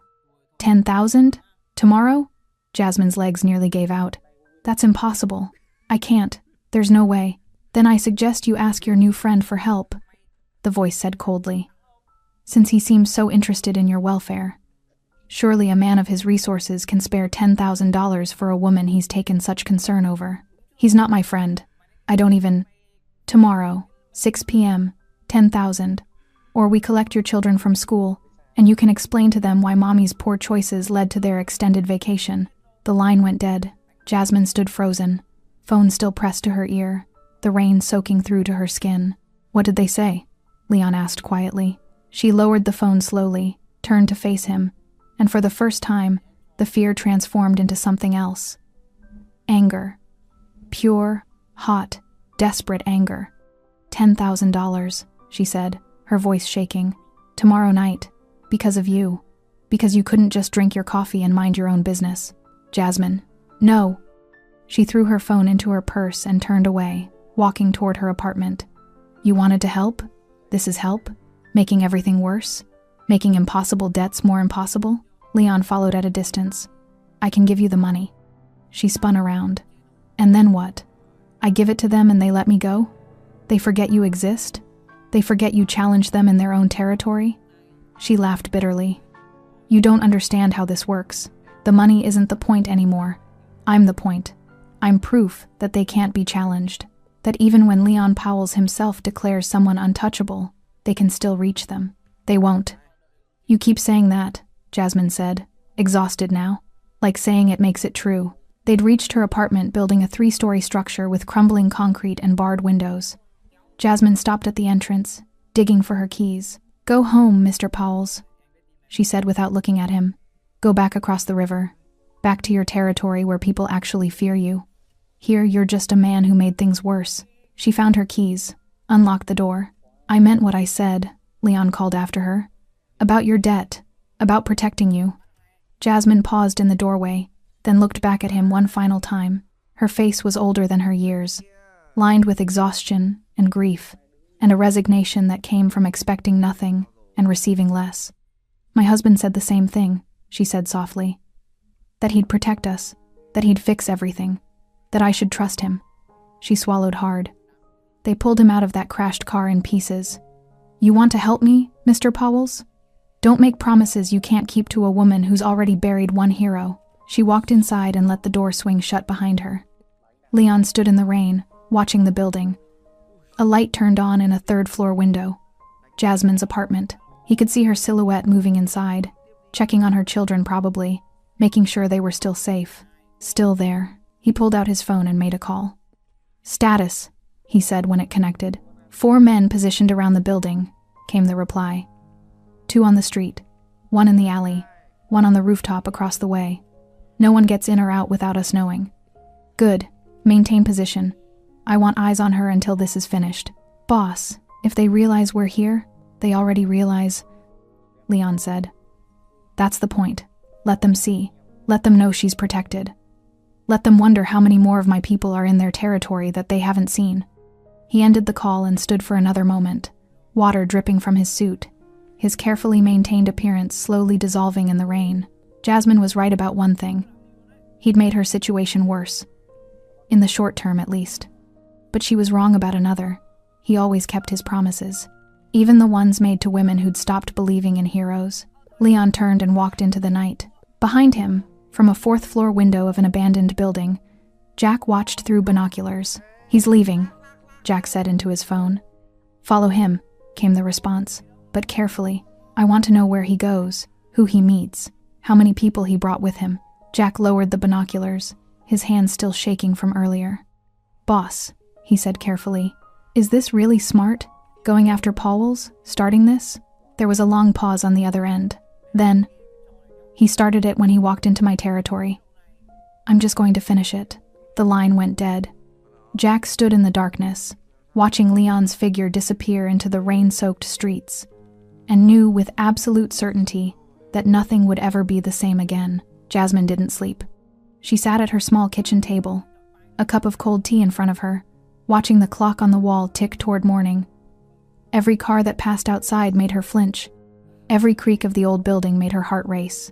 $10,000? Tomorrow? Jasmine's legs nearly gave out. That's impossible. I can't. There's no way. Then I suggest you ask your new friend for help, the voice said coldly. Since he seems so interested in your welfare. Surely a man of his resources can spare $10,000 for a woman he's taken such concern over. He's not my friend. I don't even... Tomorrow, 6 p.m., 10,000. Or we collect your children from school, and you can explain to them why Mommy's poor choices led to their extended vacation. The line went dead. Jasmine stood frozen, phone still pressed to her ear, the rain soaking through to her skin. What did they say? Leon asked quietly. She lowered the phone slowly, turned to face him, and for the first time, the fear transformed into something else. Anger. Pure, hot, desperate anger. $10,000, she said, her voice shaking. Tomorrow night. Because of you. Because you couldn't just drink your coffee and mind your own business. Jasmine. No. She threw her phone into her purse and turned away, walking toward her apartment. You wanted to help? This is help? Making everything worse? Making impossible debts more impossible? Leon followed at a distance. I can give you the money. She spun around. And then what? I give it to them and they let me go? They forget you exist? They forget you challenge them in their own territory? She laughed bitterly. You don't understand how this works. The money isn't the point anymore. I'm the point. I'm proof that they can't be challenged. That even when Leon Powells himself declares someone untouchable, they can still reach them. They won't. You keep saying that, Jasmine said, exhausted now. Like saying it makes it true. They'd reached her apartment building a 3-story structure with crumbling concrete and barred windows. Jasmine stopped at the entrance, digging for her keys. Go home, Mr. Powells, she said without looking at him. Go back across the river. Back to your territory where people actually fear you. Here you're just a man who made things worse. She found her keys, unlocked the door. I meant what I said, Leon called after her. About your debt. About protecting you. Jasmine paused in the doorway, then looked back at him one final time. Her face was older than her years, lined with exhaustion and grief, and a resignation that came from expecting nothing and receiving less. My husband said the same thing, she said softly. That he'd protect us, that he'd fix everything, that I should trust him. She swallowed hard. They pulled him out of that crashed car in pieces. You want to help me, Mr. Powells? Don't make promises you can't keep to a woman who's already buried one hero. She walked inside and let the door swing shut behind her. Leon stood in the rain, watching the building. A light turned on in a 3rd-floor window. Jasmine's apartment. He could see her silhouette moving inside, checking on her children probably, making sure they were still safe. Still there. He pulled out his phone and made a call. Status, he said when it connected. 4 men positioned around the building, came the reply. 2 on the street, 1 in the alley, 1 on the rooftop across the way. No one gets in or out without us knowing. Good. Maintain position. I want eyes on her until this is finished. Boss, if they realize we're here, they already realize, Leon said. That's the point. Let them see. Let them know she's protected. Let them wonder how many more of my people are in their territory that they haven't seen. He ended the call and stood for another moment, water dripping from his suit, his carefully maintained appearance slowly dissolving in the rain. Jasmine was right about one thing. He'd made her situation worse. In the short term, at least. But she was wrong about another. He always kept his promises, even the ones made to women who'd stopped believing in heroes. Leon turned and walked into the night. Behind him, from a fourth-floor window of an abandoned building, Jack watched through binoculars. "He's leaving," Jack said into his phone. "Follow him," came the response, "but carefully. I want to know where he goes, who he meets, how many people he brought with him." Jack lowered the binoculars, his hands still shaking from earlier. "Boss," he said carefully, "is this really smart? Going after Powell's? Starting this?" There was a long pause on the other end. Then, "He started it when he walked into my territory. I'm just going to finish it." The line went dead. Jack stood in the darkness, watching Leon's figure disappear into the rain-soaked streets, and knew with absolute certainty that nothing would ever be the same again. Jasmine didn't sleep. She sat at her small kitchen table, a cup of cold tea in front of her, watching the clock on the wall tick toward morning. Every car that passed outside made her flinch. Every creak of the old building made her heart race.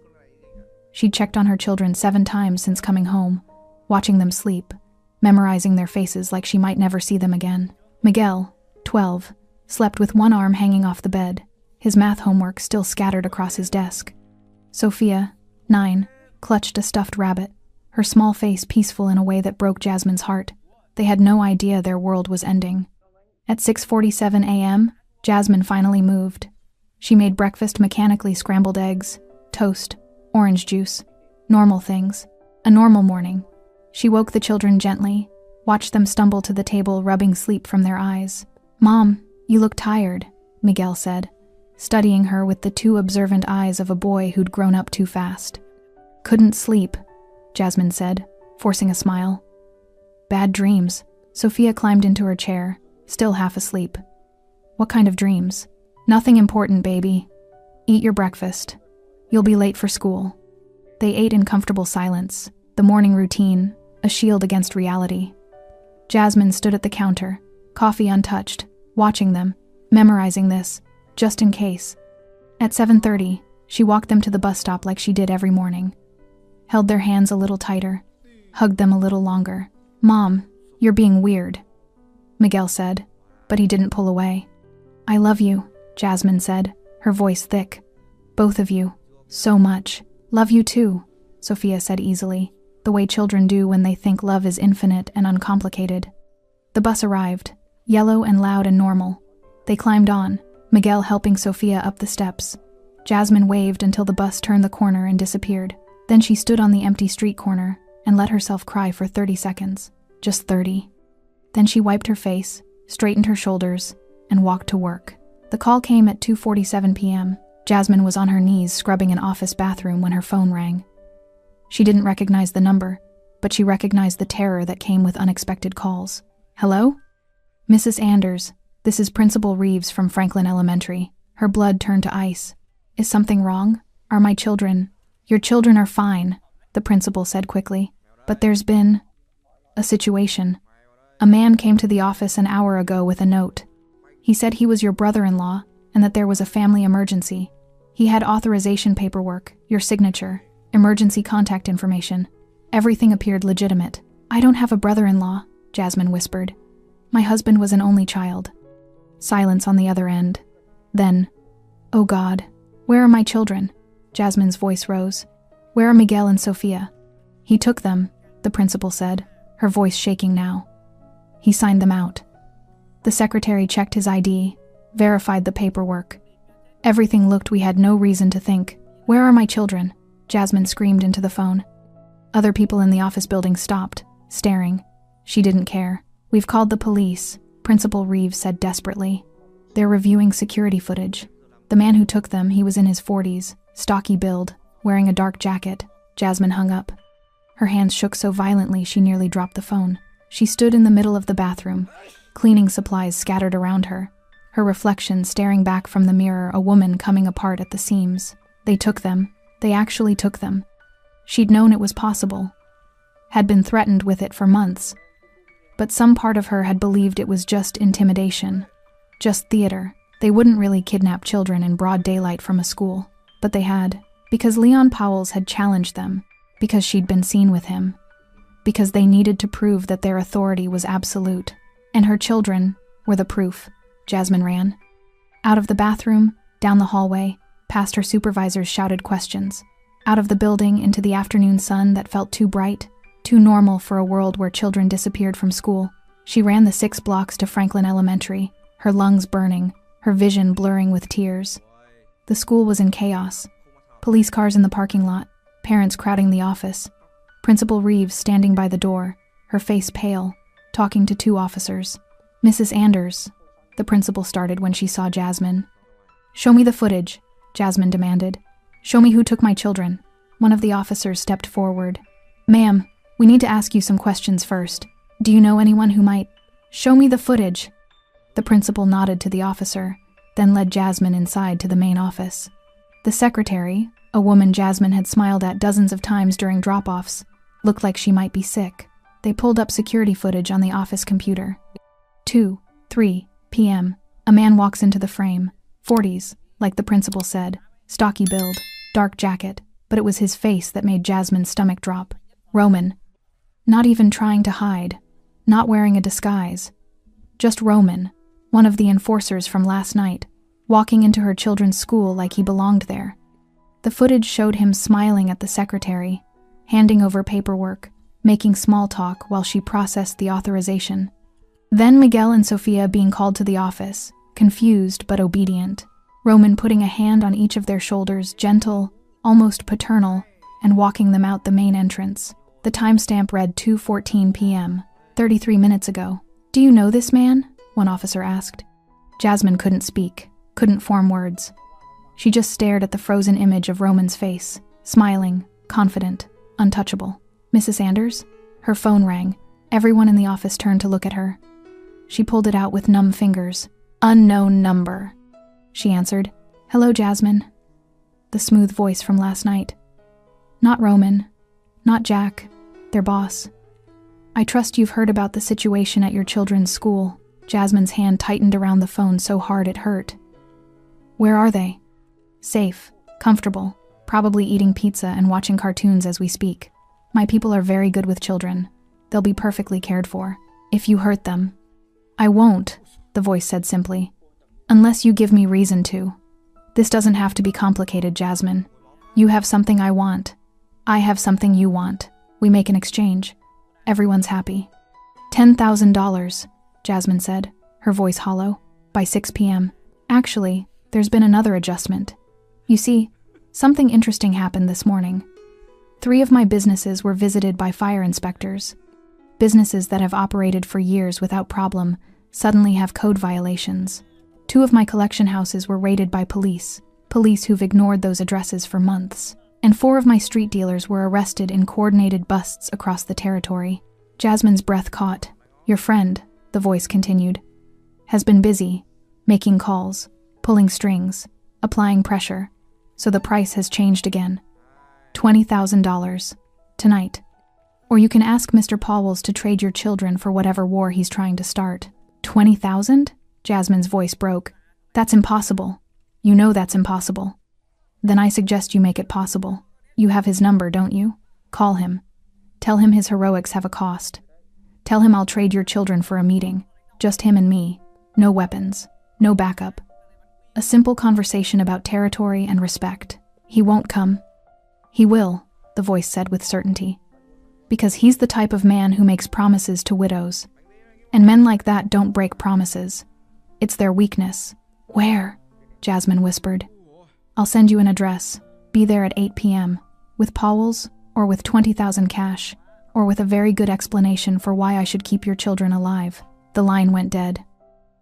She'd checked on her children 7 times since coming home, watching them sleep, memorizing their faces like she might never see them again. Miguel, 12, slept with one arm hanging off the bed, his math homework still scattered across his desk. Sophia, 9, clutched a stuffed rabbit, her small face peaceful in a way that broke Jasmine's heart. They had no idea their world was ending. At 6:47 a.m., Jasmine finally moved. She made breakfast mechanically: scrambled eggs, toast, orange juice, normal things. A normal morning. She woke the children gently, watched them stumble to the table, rubbing sleep from their eyes. "Mom, you look tired," Miguel said, studying her with the too observant eyes of a boy who'd grown up too fast. "Couldn't sleep," Jasmine said, forcing a smile. "Bad dreams." Sophia climbed into her chair, still half asleep. "What kind of dreams?" "Nothing important, baby. Eat your breakfast. You'll be late for school." They ate in comfortable silence, the morning routine, a shield against reality. Jasmine stood at the counter, coffee untouched, watching them, memorizing this, just in case. At 7:30, she walked them to the bus stop like she did every morning. Held their hands a little tighter, hugged them a little longer. "Mom, you're being weird," Miguel said, but he didn't pull away. "I love you," Jasmine said, her voice thick. "Both of you, so much." "Love you too," Sophia said easily, the way children do when they think love is infinite and uncomplicated. The bus arrived, yellow and loud and normal. They climbed on, Miguel helping Sophia up the steps. Jasmine waved until the bus turned the corner and disappeared. Then she stood on the empty street corner and let herself cry for 30 seconds. Just 30. Then she wiped her face, straightened her shoulders, and walked to work. The call came at 2:47 p.m. Jasmine was on her knees scrubbing an office bathroom when her phone rang. She didn't recognize the number, but she recognized the terror that came with unexpected calls. "Hello? Mrs. Anders, this is Principal Reeves from Franklin Elementary." Her blood turned to ice. "Is something wrong? Are my children—" "Your children are fine," the principal said quickly. "But there's been a situation. A man came to the office an hour ago with a note. He said he was your brother-in-law and that there was a family emergency. He had authorization paperwork, your signature, emergency contact information. Everything appeared legitimate." "I don't have a brother-in-law," Jasmine whispered. "My husband was an only child." Silence on the other end. Then, "Oh God, where are my children?" Jasmine's voice rose. "Where are Miguel and Sophia?" "He took them," the principal said, her voice shaking now. "He signed them out." The secretary checked his ID, verified the paperwork. "Everything looked we had no reason to think." "Where are my children?" Jasmine screamed into the phone. Other people in the office building stopped, staring. She didn't care. "We've called the police," Principal Reeves said desperately. "They're reviewing security footage. The man who took them, he was in his 40s, stocky build, wearing a dark jacket." Jasmine hung up. Her hands shook so violently she nearly dropped the phone. She stood in the middle of the bathroom, cleaning supplies scattered around her. Her reflection staring back from the mirror, a woman coming apart at the seams. They took them. They actually took them. She'd known it was possible. Had been threatened with it for months. But some part of her had believed it was just intimidation. Just theater. They wouldn't really kidnap children in broad daylight from a school. But they had. Because Leon Powell's had challenged them. Because she'd been seen with him. Because they needed to prove that their authority was absolute. And her children, We're the proof. Jasmine ran. Out of the bathroom, down the hallway, past her supervisor's shouted questions. Out of the building into the afternoon sun that felt too bright, too normal for a world where children disappeared from school. She ran the 6 blocks to Franklin Elementary, her lungs burning, her vision blurring with tears. The school was in chaos. Police cars in the parking lot, parents crowding the office. Principal Reeves standing by the door, her face pale, talking to 2 officers. "Mrs. Anders," the principal started when she saw Jasmine. "Show me the footage," Jasmine demanded. "Show me who took my children." One of the officers stepped forward. "Ma'am, we need to ask you some questions first. Do you know anyone who might—" "Show me the footage." The principal nodded to the officer, then led Jasmine inside to the main office. The secretary, a woman Jasmine had smiled at dozens of times during drop-offs, looked like she might be sick. They pulled up security footage on the office computer. 2:03 p.m. A man walks into the frame. 40s, like the principal said. Stocky build, dark jacket, but it was his face that made Jasmine's stomach drop. Roman. Not even trying to hide. Not wearing a disguise. Just Roman, one of the enforcers from last night, walking into her children's school like he belonged there. The footage showed him smiling at the secretary, handing over paperwork, making small talk while she processed the authorization. Then Miguel and Sofia being called to the office, confused but obedient. Roman putting a hand on each of their shoulders, gentle, almost paternal, and walking them out the main entrance. The timestamp read 2:14 p.m., 33 minutes ago. "Do you know this man?" one officer asked. Jasmine couldn't speak, couldn't form words. She just stared at the frozen image of Roman's face, smiling, confident, untouchable. "Mrs. Anders?" Her phone rang. Everyone in the office turned to look at her. She pulled it out with numb fingers. "Unknown number," she answered. "Hello, Jasmine." The smooth voice from last night. "Not Roman. Not Jack. Their boss. I trust you've heard about the situation at your children's school." Jasmine's hand tightened around the phone so hard it hurt. "Where are they?" "Safe. Comfortable. Probably eating pizza and watching cartoons as we speak. My people are very good with children. They'll be perfectly cared for. If you hurt them—" "I won't," the voice said simply. "Unless you give me reason to. This doesn't have to be complicated, Jasmine. You have something I want. I have something you want. We make an exchange. Everyone's happy." $10,000, Jasmine said, her voice hollow. "By 6 p.m. Actually, there's been another adjustment. You see, something interesting happened this morning. 3 of my businesses were visited by fire inspectors. Businesses that have operated for years without problem suddenly have code violations. 2 of my collection houses were raided by police who've ignored those addresses for months. And 4 of my street dealers were arrested in coordinated busts across the territory." Jasmine's breath caught. "Your friend," the voice continued, "has been busy, making calls, pulling strings, applying pressure, so the price has changed again. $20,000. Tonight. Or you can ask Mr. Pauwels to trade your children for whatever war he's trying to start." "20,000? Jasmine's voice broke. "That's impossible. You know that's impossible." "Then I suggest you make it possible. You have his number, don't you? Call him. Tell him his heroics have a cost. Tell him I'll trade your children for a meeting. Just him and me. No weapons. No backup. A simple conversation about territory and respect. He won't come." "He will," the voice said with certainty. "Because he's the type of man who makes promises to widows. And men like that don't break promises. It's their weakness." "Where?" Jasmine whispered. "I'll send you an address. Be there at 8 p.m. With Pauwels, or with 20,000 cash, or with a very good explanation for why I should keep your children alive." The line went dead.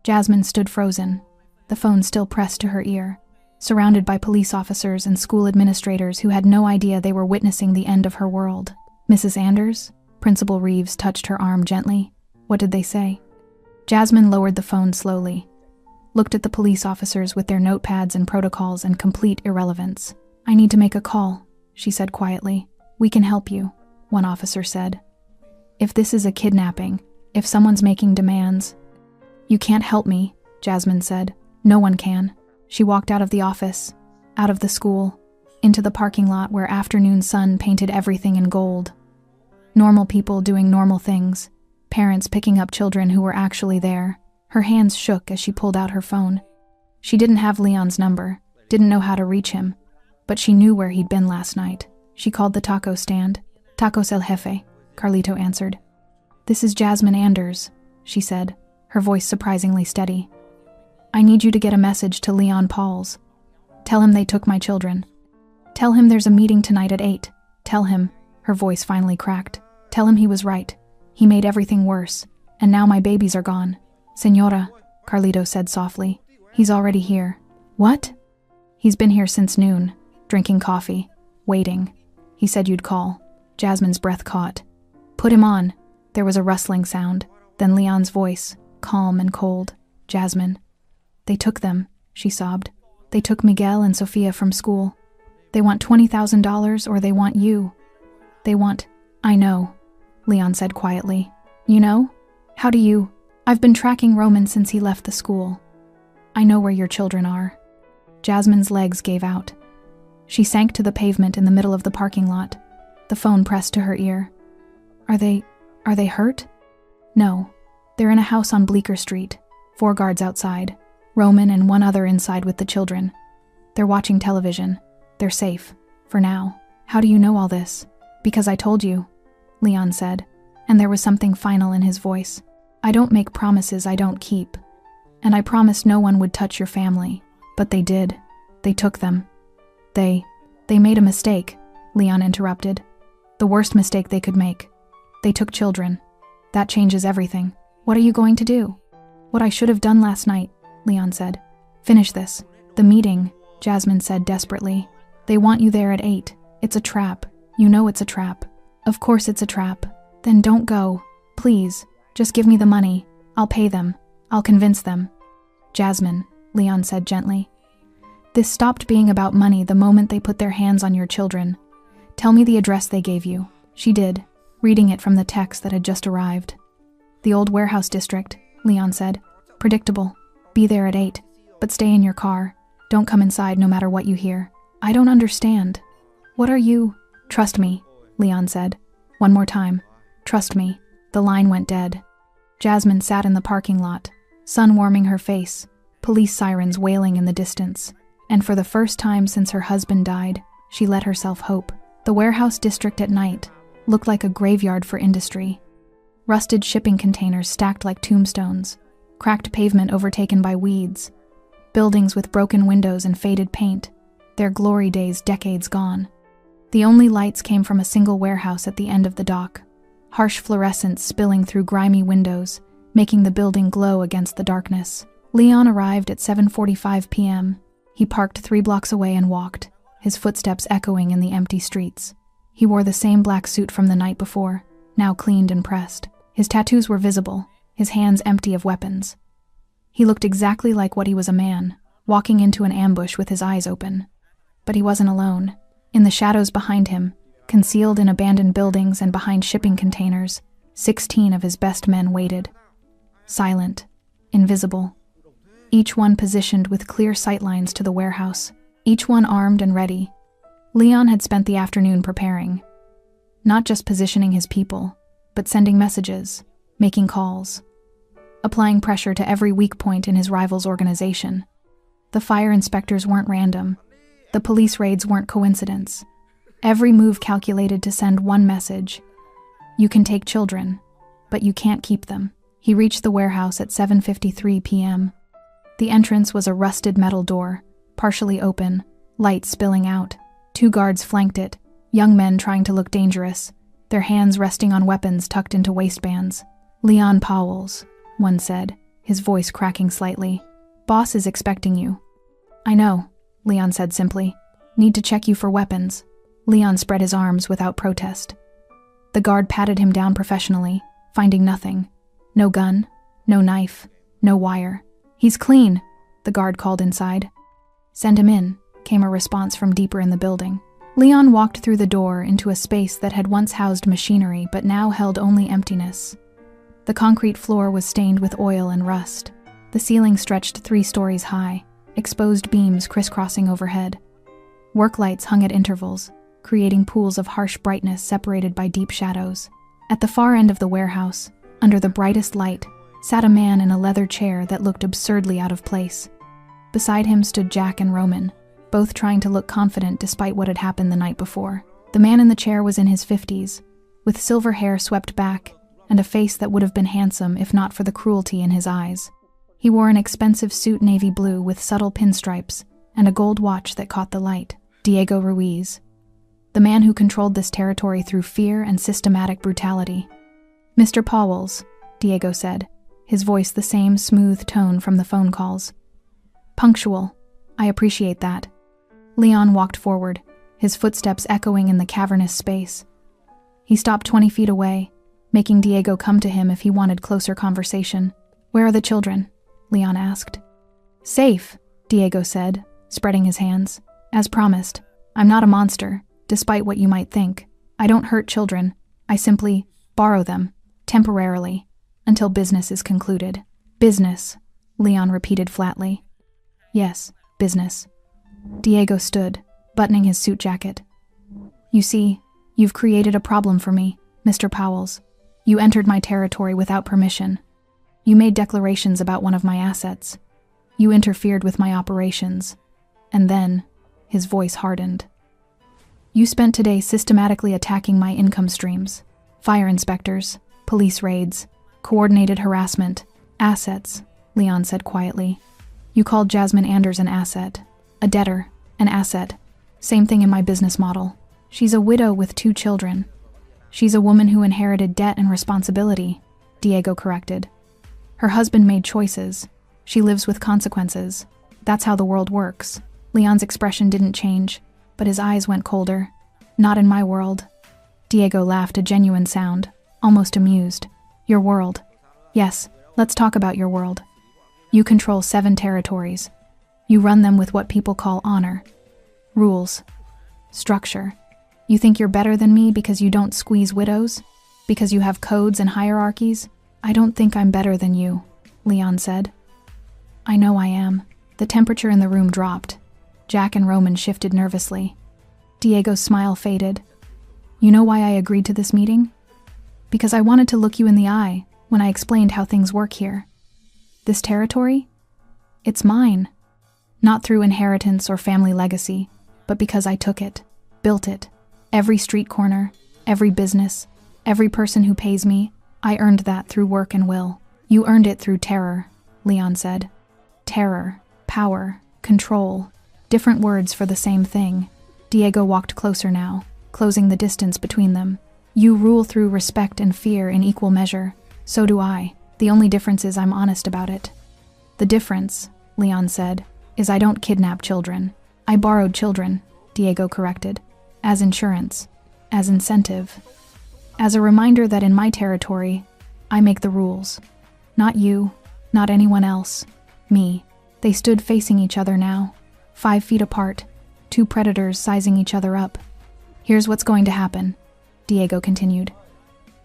Jasmine stood frozen, the phone still pressed to her ear, surrounded by police officers and school administrators who had no idea they were witnessing the end of her world. "Mrs. Anders?" Principal Reeves touched her arm gently. "What did they say?" Jasmine lowered the phone slowly, looked at the police officers with their notepads and protocols and complete irrelevance. "I need to make a call," she said quietly. "We can help you," one officer said. "If this is a kidnapping, if someone's making demands—" "You can't help me," Jasmine said. "No one can." She walked out of the office, out of the school, into the parking lot where afternoon sun painted everything in gold. Normal people doing normal things, parents picking up children who were actually there, Her hands shook as she pulled out her phone. She didn't have Leon's number, didn't know how to reach him, but she knew where he'd been last night. She called the taco stand. Tacos El Jefe, Carlito answered. This is Jasmine Anders, she said, her voice surprisingly steady. I need you to get a message to Leon Pauls. Tell him they took my children. Tell him there's a meeting tonight at 8. Tell him, her voice finally cracked. Tell him he was right. He made everything worse, and now my babies are gone. Señora, Carlito said softly. He's already here. What? He's been here since noon, drinking coffee, waiting. He said you'd call. Jasmine's breath caught. Put him on. There was a rustling sound, then Leon's voice, calm and cold. Jasmine. They took them, she sobbed. They took Miguel and Sofia from school. They want $20,000 or they want you. They want... I know, Leon said quietly. You know? How do you... I've been tracking Roman since he left the school. I know where your children are. Jasmine's legs gave out. She sank to the pavement in the middle of the parking lot, the phone pressed to her ear. Are they hurt? No. They're in a house on Bleecker Street, 4 guards outside, Roman and 1 other inside with the children. They're watching television. They're safe. For now. How do you know all this? Because I told you, Leon said, and there was something final in his voice. I don't make promises I don't keep. And I promised no one would touch your family. But they did. They took them. They made a mistake, Leon interrupted. The worst mistake they could make. They took children. That changes everything. What are you going to do? What I should have done last night, Leon said. Finish this. The meeting, Jasmine said desperately. They want you there at 8. It's a trap. You know it's a trap. Of course it's a trap. Then don't go. Please. Just give me the money. I'll pay them. I'll convince them. Jasmine, Leon said gently. This stopped being about money the moment they put their hands on your children. Tell me the address they gave you. She did, reading it from the text that had just arrived. The old warehouse district, Leon said. Predictable. Be there at 8, but stay in your car. Don't come inside no matter what you hear. I don't understand. What are you? Trust me, Leon said. One more time. Trust me. The line went dead. Jasmine sat in the parking lot, sun warming her face, police sirens wailing in the distance. And for the first time since her husband died, she let herself hope. The warehouse district at night looked like a graveyard for industry. Rusted shipping containers stacked like tombstones, cracked pavement overtaken by weeds, buildings with broken windows and faded paint, their glory days decades gone. The only lights came from a single warehouse at the end of the dock, harsh fluorescence spilling through grimy windows, making the building glow against the darkness. Leon arrived at 7:45 p.m. He parked 3 blocks away and walked, his footsteps echoing in the empty streets. He wore the same black suit from the night before, now cleaned and pressed. His tattoos were visible, his hands empty of weapons. He looked exactly like what he was, a man, walking into an ambush with his eyes open. But he wasn't alone. In the shadows behind him, concealed in abandoned buildings and behind shipping containers, 16 of his best men waited. Silent, invisible. Each one positioned with clear sightlines to the warehouse, each one armed and ready. Leon had spent the afternoon preparing. Not just positioning his people, but sending messages, making calls, applying pressure to every weak point in his rival's organization. The fire inspectors weren't random. The police raids weren't coincidence. Every move calculated to send one message. You can take children, but you can't keep them. He reached the warehouse at 7:53 p.m. The entrance was a rusted metal door, partially open, light spilling out. 2 guards flanked it, young men trying to look dangerous, their hands resting on weapons tucked into waistbands. Leon Pauls, one said, his voice cracking slightly. Boss is expecting you. I know, Leon said simply. Need to check you for weapons. Leon spread his arms without protest. The guard patted him down professionally, finding nothing. No gun, no knife, no wire. He's clean, the guard called inside. Send him in, came a response from deeper in the building. Leon walked through the door into a space that had once housed machinery but now held only emptiness. The concrete floor was stained with oil and rust. The ceiling stretched 3 stories high, exposed beams crisscrossing overhead. Work lights hung at intervals, creating pools of harsh brightness separated by deep shadows. At the far end of the warehouse, under the brightest light, sat a man in a leather chair that looked absurdly out of place. Beside him stood Jack and Roman, both trying to look confident despite what had happened the night before. The man in the chair was in his 50s, with silver hair swept back and a face that would have been handsome if not for the cruelty in his eyes. He wore an expensive suit navy blue with subtle pinstripes and a gold watch that caught the light. Diego Ruiz, the man who controlled this territory through fear and systematic brutality. "Mr. Pauwels," Diego said, his voice the same smooth tone from the phone calls. "Punctual. I appreciate that." Leon walked forward, his footsteps echoing in the cavernous space. He stopped 20 feet away, making Diego come to him if he wanted closer conversation. "Where are the children?" Leon asked. "Safe," Diego said, spreading his hands. "As promised, I'm not a monster, despite what you might think. I don't hurt children. I simply borrow them, temporarily, until business is concluded." "Business," Leon repeated flatly. "Yes, business." Diego stood, buttoning his suit jacket. "You see, you've created a problem for me, Mr. Pauwels. You entered my territory without permission. You made declarations about one of my assets. You interfered with my operations. And then," his voice hardened, "you spent today systematically attacking my income streams. Fire inspectors, police raids, coordinated harassment, assets," Leon said quietly. "You called Jasmine Anders an asset, a debtor, an asset. Same thing in my business model. She's a widow with 2 children. She's a woman who inherited debt and responsibility," Diego corrected. "Her husband made choices. She lives with consequences. That's how the world works." Leon's expression didn't change, but his eyes went colder. "Not in my world." Diego laughed, a genuine sound, almost amused. "Your world. Yes, let's talk about your world. You control 7 territories. You run them with what people call honor, rules, structure. You think you're better than me because you don't squeeze widows? Because you have codes and hierarchies? I don't think I'm better than you," Leon said. "I know I am." The temperature in the room dropped. Jack and Roman shifted nervously. Diego's smile faded. "You know why I agreed to this meeting? Because I wanted to look you in the eye when I explained how things work here. This territory? It's mine. Not through inheritance or family legacy, but because I took it, built it. Every street corner, every business, every person who pays me, I earned that through work and will. You earned it through terror," Leon said. "Terror, power, control. Different words for the same thing." Diego walked closer now, closing the distance between them. "You rule through respect and fear in equal measure. So do I. The only difference is I'm honest about it." "The difference," Leon said, "is I don't kidnap children. I borrowed children," Diego corrected. "As insurance. As incentive. As a reminder that in my territory, I make the rules. Not you, not anyone else. Me." They stood facing each other now, 5 feet apart, 2 predators sizing each other up. "Here's what's going to happen," Diego continued.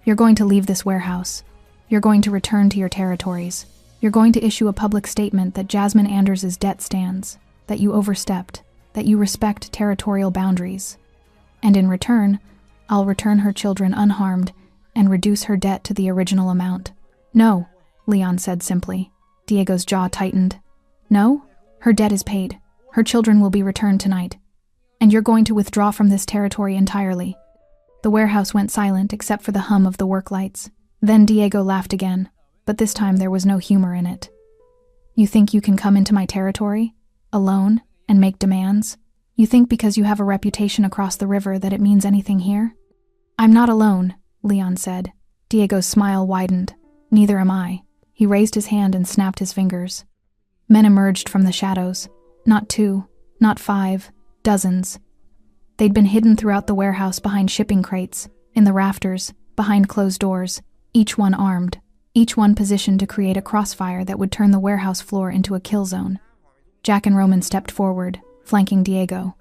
"You're going to leave this warehouse. You're going to return to your territories. You're going to issue a public statement that Jasmine Anders' debt stands, that you overstepped, that you respect territorial boundaries. And in return, I'll return her children unharmed and reduce her debt to the original amount." "No," Leon said simply. Diego's jaw tightened. "No? Her debt is paid. Her children will be returned tonight. And you're going to withdraw from this territory entirely." The warehouse went silent except for the hum of the work lights. Then Diego laughed again, but this time there was no humor in it. "You think you can come into my territory, alone, and make demands? You think because you have a reputation across the river that it means anything here?" "I'm not alone," Leon said. Diego's smile widened. "Neither am I." He raised his hand and snapped his fingers. Men emerged from the shadows. Not 2, not 5, dozens. They'd been hidden throughout the warehouse behind shipping crates, in the rafters, behind closed doors, each one armed, each one positioned to create a crossfire that would turn the warehouse floor into a kill zone. Jack and Roman stepped forward, flanking Diego.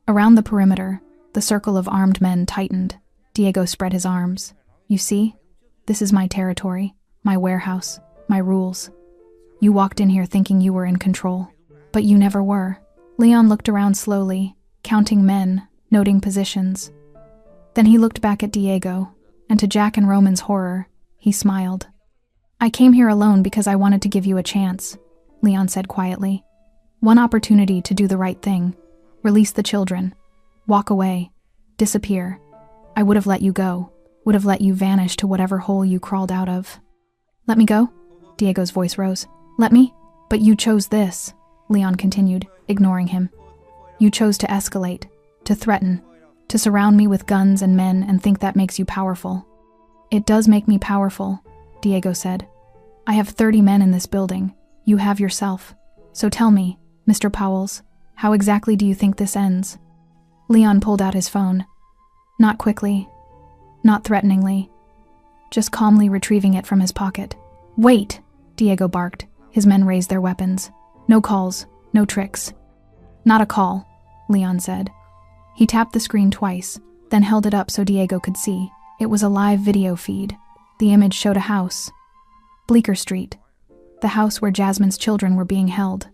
Around the perimeter, the circle of armed men tightened. Diego spread his arms. "You see? This is my territory, my warehouse, my rules. You walked in here thinking you were in control, but you never were." Leon looked around slowly, counting men, noting positions. Then he looked back at Diego, and to Jack and Roman's horror, he smiled. I came here alone because I wanted to give you a chance, Leon said quietly. One opportunity to do the right thing. Release the children. Walk away. Disappear. I would have let you go. Would have let you vanish to whatever hole you crawled out of. Let me go? Diego's voice rose. Let me? But you chose this, Leon continued, ignoring him. You chose to escalate, to threaten, to surround me with guns and men and think that makes you powerful. It does make me powerful, Diego said. I have 30 men in this building. You have yourself. So tell me, Mr. Powells, how exactly do you think this ends? Leon pulled out his phone. Not quickly. Not threateningly. Just calmly retrieving it from his pocket. Wait, Diego barked. His men raised their weapons. No calls, no tricks. Not a call, Leon said. He tapped the screen twice, then held it up so Diego could see. It was a live video feed. The image showed a house. Bleecker Street. The house where Jasmine's children were being held.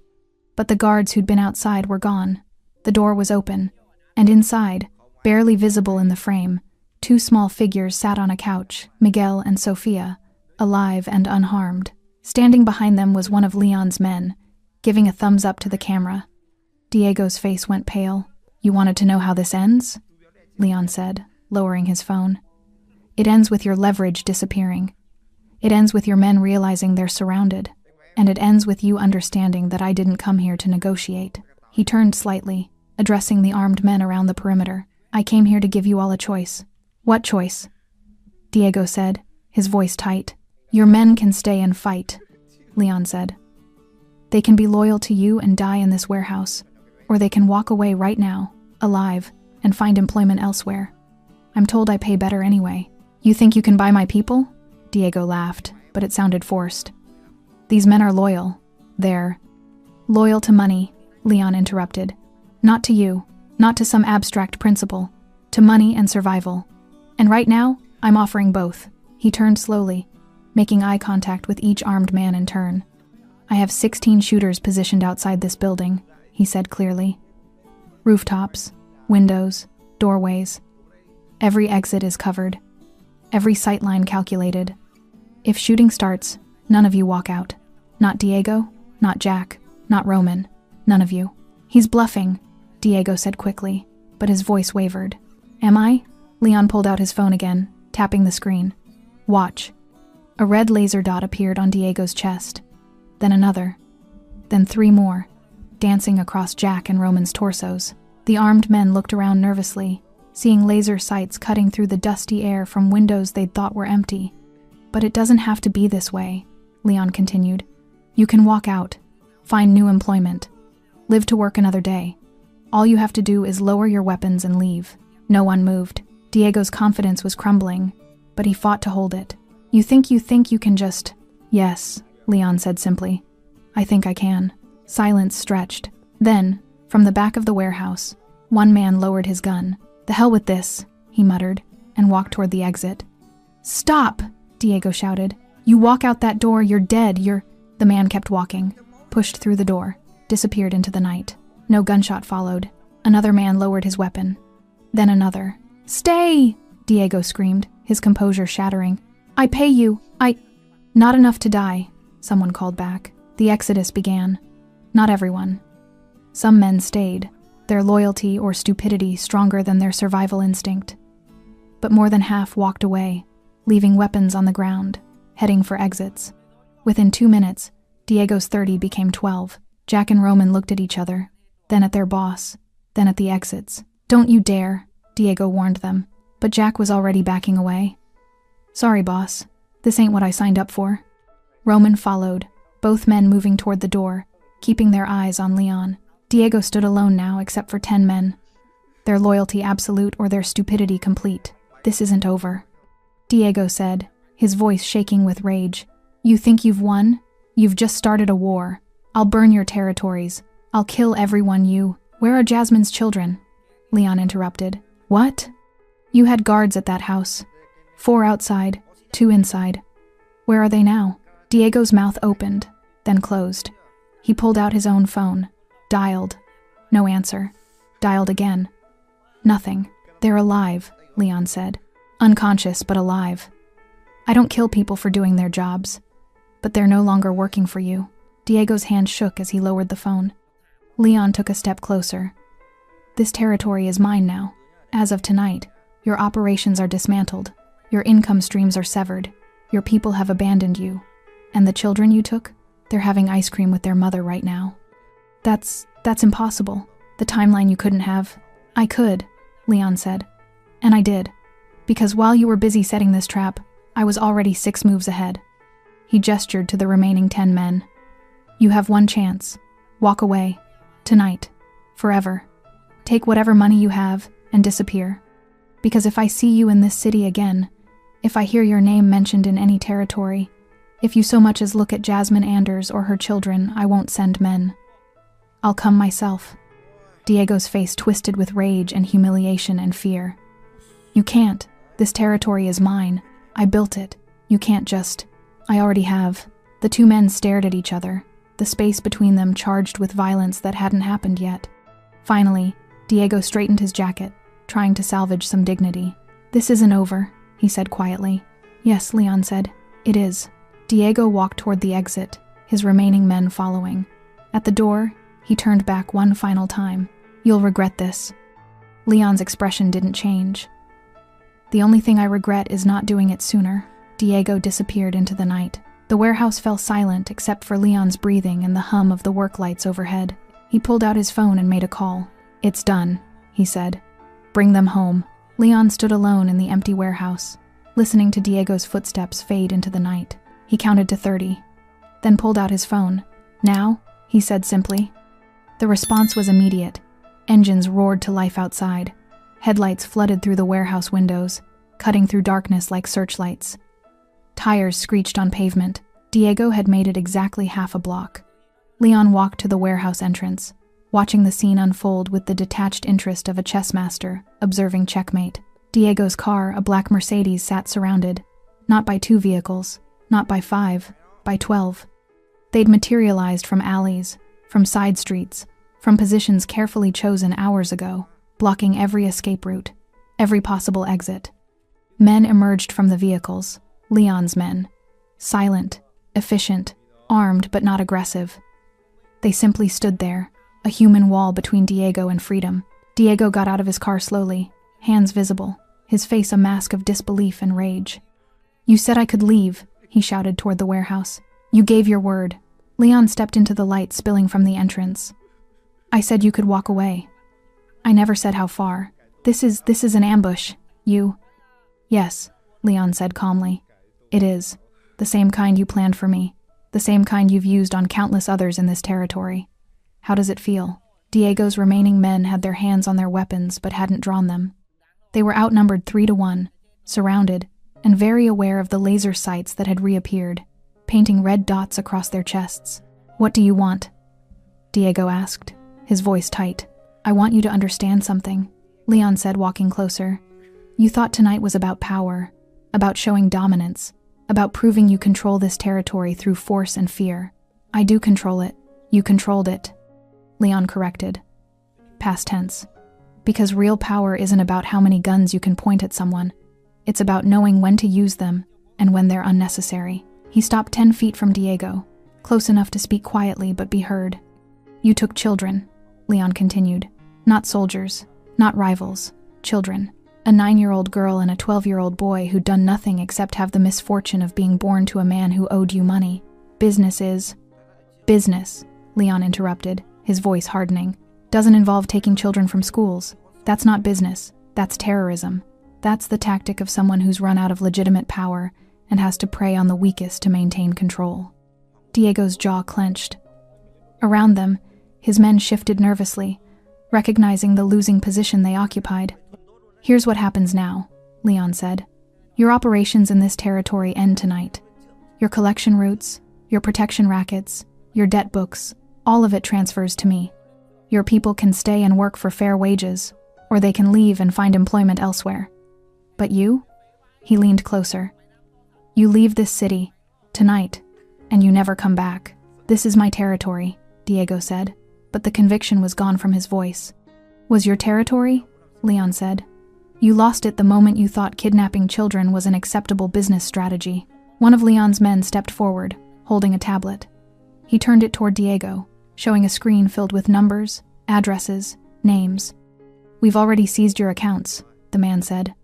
But the guards who'd been outside were gone. The door was open, and inside, barely visible in the frame, 2 small figures sat on a couch, Miguel and Sofia, alive and unharmed. Standing behind them was one of Leon's men, giving a thumbs up to the camera. Diego's face went pale. You wanted to know how this ends? Leon said, lowering his phone. It ends with your leverage disappearing. It ends with your men realizing they're surrounded. And it ends with you understanding that I didn't come here to negotiate. He turned slightly, addressing the armed men around the perimeter. I came here to give you all a choice. What choice? Diego said, his voice tight. Your men can stay and fight, Leon said. They can be loyal to you and die in this warehouse, or they can walk away right now, alive, and find employment elsewhere. I'm told I pay better anyway. You think you can buy my people? Diego laughed, but it sounded forced. These men are loyal. They're loyal to money, Leon interrupted. Not to you, not to some abstract principle, to money and survival. And right now, I'm offering both. He turned slowly, making eye contact with each armed man in turn. I have 16 shooters positioned outside this building, he said clearly. Rooftops, windows, doorways. Every exit is covered. Every sightline calculated. If shooting starts, none of you walk out. Not Diego, not Jack, not Roman. None of you. He's bluffing, Diego said quickly, but his voice wavered. Am I? Leon pulled out his phone again, tapping the screen. Watch. A red laser dot appeared on Diego's chest. Then another. Then 3 more, dancing across Jack and Roman's torsos. The armed men looked around nervously, seeing laser sights cutting through the dusty air from windows they'd thought were empty. But it doesn't have to be this way, Leon continued. You can walk out, find new employment, live to work another day. All you have to do is lower your weapons and leave. No one moved. Diego's confidence was crumbling, but he fought to hold it. You think you can just... Yes, Leon said simply. I think I can. Silence stretched. Then, from the back of the warehouse, one man lowered his gun. The hell with this, he muttered, and walked toward the exit. Stop, Diego shouted. You walk out that door, you're dead, The man kept walking, pushed through the door, disappeared into the night. No gunshot followed. Another man lowered his weapon. Then another. Stay! Diego screamed, his composure shattering. I pay you, Not enough to die, someone called back. The exodus began. Not everyone. Some men stayed, their loyalty or stupidity stronger than their survival instinct. But more than half walked away, leaving weapons on the ground, heading for exits. Within 2 minutes, Diego's 30 became 12. Jack and Roman looked at each other, then at their boss, then at the exits. Don't you dare, Diego warned them, but Jack was already backing away. Sorry, boss. This ain't what I signed up for. Roman followed, both men moving toward the door, keeping their eyes on Leon. Diego stood alone now except for 10 men. Their loyalty absolute or their stupidity complete. This isn't over. Diego said, his voice shaking with rage. You think you've won? You've just started a war. I'll burn your territories. I'll kill everyone you... Where are Jasmine's children? Leon interrupted. What? You had guards at that house. 4 outside, 2 inside. Where are they now? Diego's mouth opened, then closed. He pulled out his own phone. Dialed. No answer. Dialed again. Nothing. They're alive, Leon said. Unconscious, but alive. I don't kill people for doing their jobs. but they're no longer working for you. Diego's hand shook as he lowered the phone. Leon took a step closer. This territory is mine now. As of tonight, your operations are dismantled. Your income streams are severed. Your people have abandoned you. And the children you took? They're having ice cream with their mother right now. That's impossible. The timeline you couldn't have. I could, Leon said. And I did. Because while you were busy setting this trap, I was already 6 moves ahead. He gestured to the remaining 10 men. You have one chance. Walk away. Tonight. Forever. Take whatever money you have and disappear. Because if I see you in this city again, if I hear your name mentioned in any territory, if you so much as look at Jasmine Anders or her children, I won't send men. I'll come myself. Diego's face twisted with rage and humiliation and fear. You can't. This territory is mine. I built it. You can't just... I already have. The 2 men stared at each other, the space between them charged with violence that hadn't happened yet. Finally, Diego straightened his jacket, trying to salvage some dignity. This isn't over, he said quietly. Yes, Leon said. It is. Diego walked toward the exit, his remaining men following. At the door, he turned back one final time. You'll regret this. Leon's expression didn't change. The only thing I regret is not doing it sooner. Diego disappeared into the night. The warehouse fell silent except for Leon's breathing and the hum of the work lights overhead. He pulled out his phone and made a call. It's done, he said. Bring them home. Leon stood alone in the empty warehouse, listening to Diego's footsteps fade into the night. He counted to 30, then pulled out his phone. Now, he said simply. The response was immediate. Engines roared to life outside. Headlights flooded through the warehouse windows, cutting through darkness like searchlights. Tires screeched on pavement. Diego had made it exactly half a block. Leon walked to the warehouse entrance, watching the scene unfold with the detached interest of a chess master, observing checkmate. Diego's car, a black Mercedes, sat surrounded, not by 2 vehicles, not by 5, by 12. They'd materialized from alleys, from side streets, from positions carefully chosen hours ago, blocking every escape route, every possible exit. Men emerged from the vehicles, Leon's men. Silent, efficient, armed but not aggressive. They simply stood there, a human wall between Diego and freedom. Diego got out of his car slowly, hands visible, his face a mask of disbelief and rage. You said I could leave, he shouted toward the warehouse. You gave your word. Leon stepped into the light spilling from the entrance. I said you could walk away. I never said how far. This is an ambush. You... Yes, Leon said calmly. It is. The same kind you planned for me. The same kind you've used on countless others in this territory. How does it feel? Diego's remaining men had their hands on their weapons but hadn't drawn them. They were outnumbered 3 to 1, surrounded, and very aware of the laser sights that had reappeared, painting red dots across their chests. What do you want? Diego asked, his voice tight. I want you to understand something, Leon said, walking closer. You thought tonight was about power, about showing dominance, about proving you control this territory through force and fear. I do control it. You controlled it. Leon corrected. Past tense. Because real power isn't about how many guns you can point at someone. It's about knowing when to use them and when they're unnecessary. He stopped 10 feet from Diego, close enough to speak quietly but be heard. You took children, Leon continued. Not soldiers, not rivals, children. A 9-year-old girl and a 12-year-old boy who'd done nothing except have the misfortune of being born to a man who owed you money. Business is... Business, Leon interrupted, his voice hardening. Doesn't involve taking children from schools. That's not business. That's terrorism. That's the tactic of someone who's run out of legitimate power and has to prey on the weakest to maintain control. Diego's jaw clenched. Around them, his men shifted nervously, recognizing the losing position they occupied. Here's what happens now, Leon said. Your operations in this territory end tonight. Your collection routes, your protection rackets, your debt books, all of it transfers to me. Your people can stay and work for fair wages, or they can leave and find employment elsewhere. But you? He leaned closer. You leave this city, tonight, and you never come back. This is my territory, Diego said, but the conviction was gone from his voice. Was your territory? Leon said. You lost it the moment you thought kidnapping children was an acceptable business strategy. One of Leon's men stepped forward, holding a tablet. He turned it toward Diego, showing a screen filled with numbers, addresses, names. "We've already seized your accounts," the man said.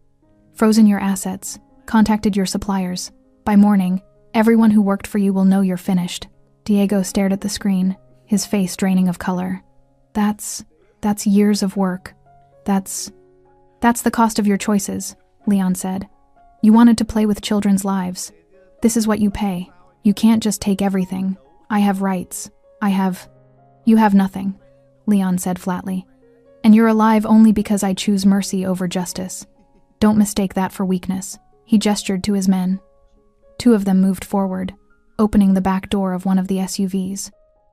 "Frozen your assets, contacted your suppliers. By morning, everyone who worked for you will know you're finished." Diego stared at the screen, his face draining of color. That's years of work. That's the cost of your choices," Leon said. "You wanted to play with children's lives. This is what you pay. You can't just take everything. I have rights. You have nothing," Leon said flatly. "And you're alive only because I choose mercy over justice. Don't mistake that for weakness." He gestured to his men. 2 of them moved forward, opening the back door of one of the SUVs.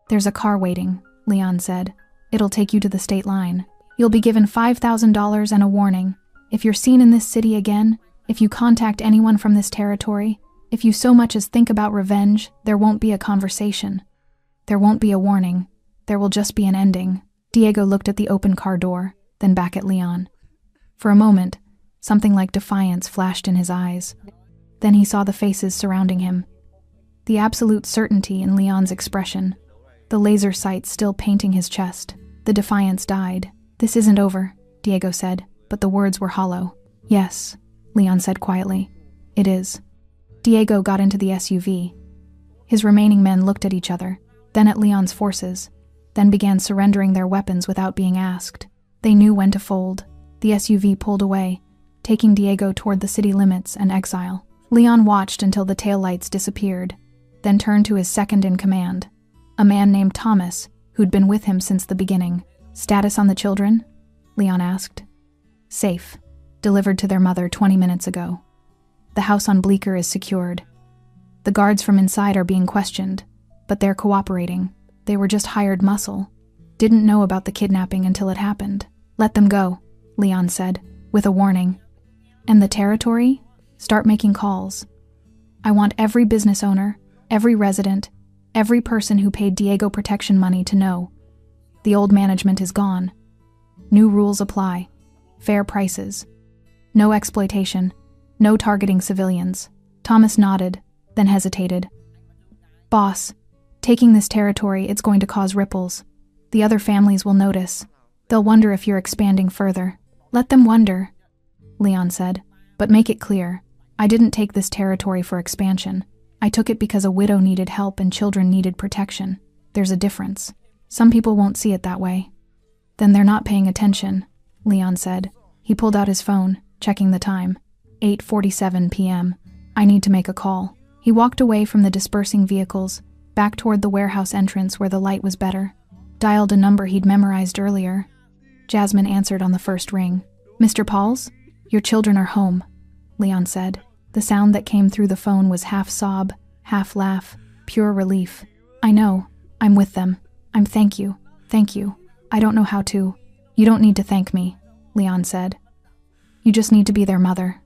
"There's a car waiting," Leon said. "It'll take you to the state line. You'll be given $5,000 and a warning. If you're seen in this city again, if you contact anyone from this territory, if you so much as think about revenge, there won't be a conversation. There won't be a warning. There will just be an ending." Diego looked at the open car door, then back at Leon. For a moment, something like defiance flashed in his eyes. Then he saw the faces surrounding him. The absolute certainty in Leon's expression, the laser sights still painting his chest. The defiance died. "This isn't over," Diego said, but the words were hollow. "Yes," Leon said quietly. "It is." Diego got into the SUV. His remaining men looked at each other, then at Leon's forces, then began surrendering their weapons without being asked. They knew when to fold. The SUV pulled away, taking Diego toward the city limits and exile. Leon watched until the taillights disappeared, then turned to his second in command, a man named Thomas, who'd been with him since the beginning. "Status on the children?" Leon asked. "Safe. Delivered to their mother 20 minutes ago. The house on Bleecker is secured. The guards from inside are being questioned, but they're cooperating. They were just hired muscle. Didn't know about the kidnapping until it happened." "Let them go," Leon said, with a warning. "And the territory? Start making calls. I want every business owner, every resident, every person who paid Diego protection money to know. The old management is gone. New rules apply. Fair prices. No exploitation. No targeting civilians." Thomas nodded, then hesitated. "Boss, taking this territory, it's going to cause ripples. The other families will notice. They'll wonder if you're expanding further." "Let them wonder," Leon said, "but make it clear. I didn't take this territory for expansion. I took it because a widow needed help and children needed protection. There's a difference. Some people won't see it that way." "Then they're not paying attention," Leon said. He pulled out his phone, checking the time. 8:47 p.m. "I need to make a call." He walked away from the dispersing vehicles, back toward the warehouse entrance where the light was better. Dialed a number he'd memorized earlier. Jasmine answered on the first ring. "Mr. Pauls? Your children are home," Leon said. The sound that came through the phone was half sob, half laugh, pure relief. "I know. I'm with them. Thank you. I don't know how to." "You don't need to thank me," Leon said. "You just need to be their mother.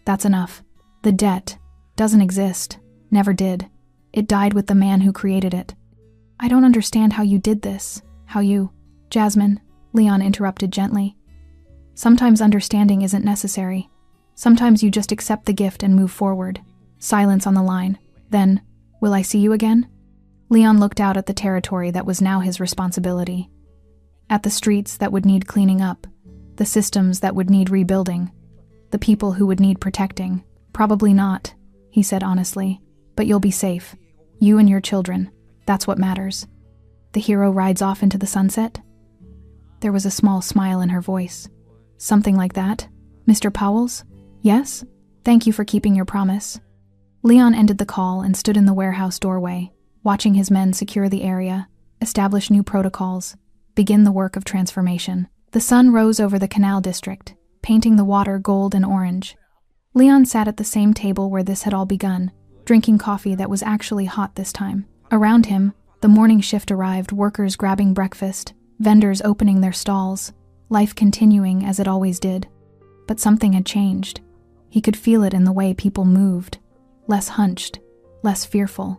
That's enough. The debt doesn't exist. Never did. It died with the man who created it." "I don't understand how you did this. Jasmine," Leon interrupted gently. "Sometimes understanding isn't necessary. Sometimes you just accept the gift and move forward." Silence on the line. Then, "Will I see you again?" Leon looked out at the territory that was now his responsibility. At the streets that would need cleaning up, the systems that would need rebuilding, the people who would need protecting. "Probably not," he said honestly, "but you'll be safe. You and your children. That's what matters." "The hero rides off into the sunset?" There was a small smile in her voice. "Something like that. Mr. Powell's? Yes? Thank you for keeping your promise." Leon ended the call and stood in the warehouse doorway, watching his men secure the area, establish new protocols, begin the work of transformation. The sun rose over the canal district, painting the water gold and orange. Leon sat at the same table where this had all begun, drinking coffee that was actually hot this time. Around him, the morning shift arrived, workers grabbing breakfast, vendors opening their stalls, life continuing as it always did. But something had changed. He could feel it in the way people moved, less hunched, less fearful,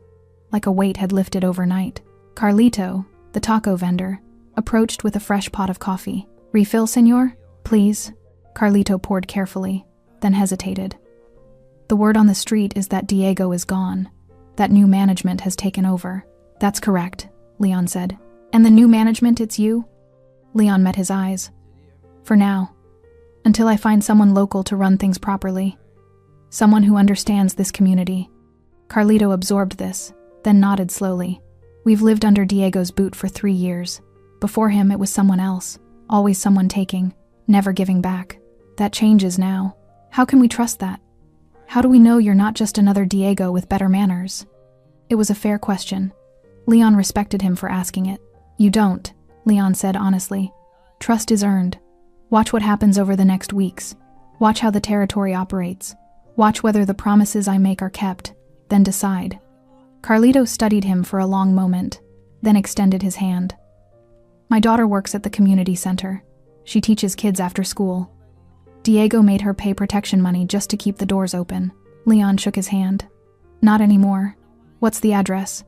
like a weight had lifted overnight. Carlito, the taco vendor, approached with a fresh pot of coffee. "Refill, senor? Please." Carlito poured carefully, then hesitated. "The word on the street is that Diego is gone. that new management has taken over. That's correct, Leon said. And the new management, it's you? Leon met his eyes. For now. Until I find someone local to run things properly. Someone who understands this community. Carlito absorbed this, then nodded slowly. We've lived under Diego's boot for 3 years. Before him, it was someone else. Always someone taking, never giving back. That changes now. How can we trust that? How do we know you're not just another Diego with better manners? It was a fair question. Leon respected him for asking it. You don't, Leon said honestly. Trust is earned. Watch what happens over the next weeks. Watch how the territory operates. Watch whether the promises I make are kept. Then decide. Carlito studied him for a long moment, then extended his hand. My daughter works at the community center. She teaches kids after school. Diego made her pay protection money just to keep the doors open. Leon shook his hand. Not anymore. What's the address?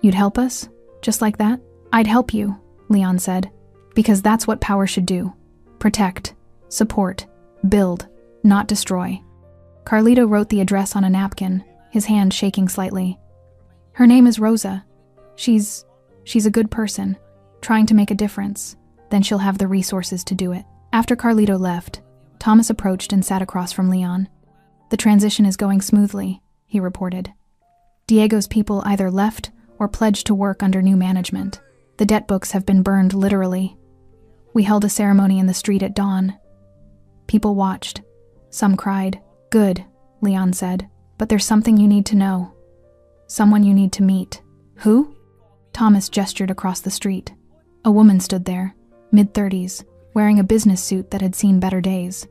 You'd help us? Just like that? I'd help you, Leon said. Because that's what power should do. Protect, support, build, not destroy. Carlito wrote the address on a napkin, his hand shaking slightly. Her name is Rosa. She's a good person, trying to make a difference. Then she'll have the resources to do it. After Carlito left, Thomas approached and sat across from Leon. The transition is going smoothly, he reported. Diego's people either left or pledged to work under new management. The debt books have been burned literally. We held a ceremony in the street at dawn. People watched. Some cried. Good, Leon said. But there's something you need to know. Someone you need to meet. Who? Thomas gestured across the street. A woman stood there, mid-30s, wearing a business suit that had seen better days.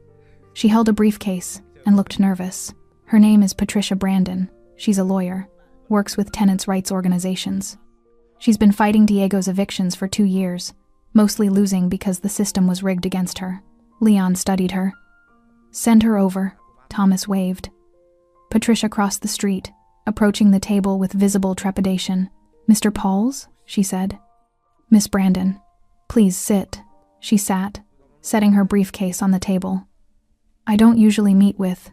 She held a briefcase and looked nervous. Her name is Patricia Brandon. She's a lawyer, works with tenants' rights organizations. She's been fighting Diego's evictions for 2 years, mostly losing because the system was rigged against her. Leon studied her. Send her over, Thomas waved. Patricia crossed the street, approaching the table with visible trepidation. Mr. Pauls? She said. Miss Brandon, please sit. She sat, setting her briefcase on the table. I don't usually meet with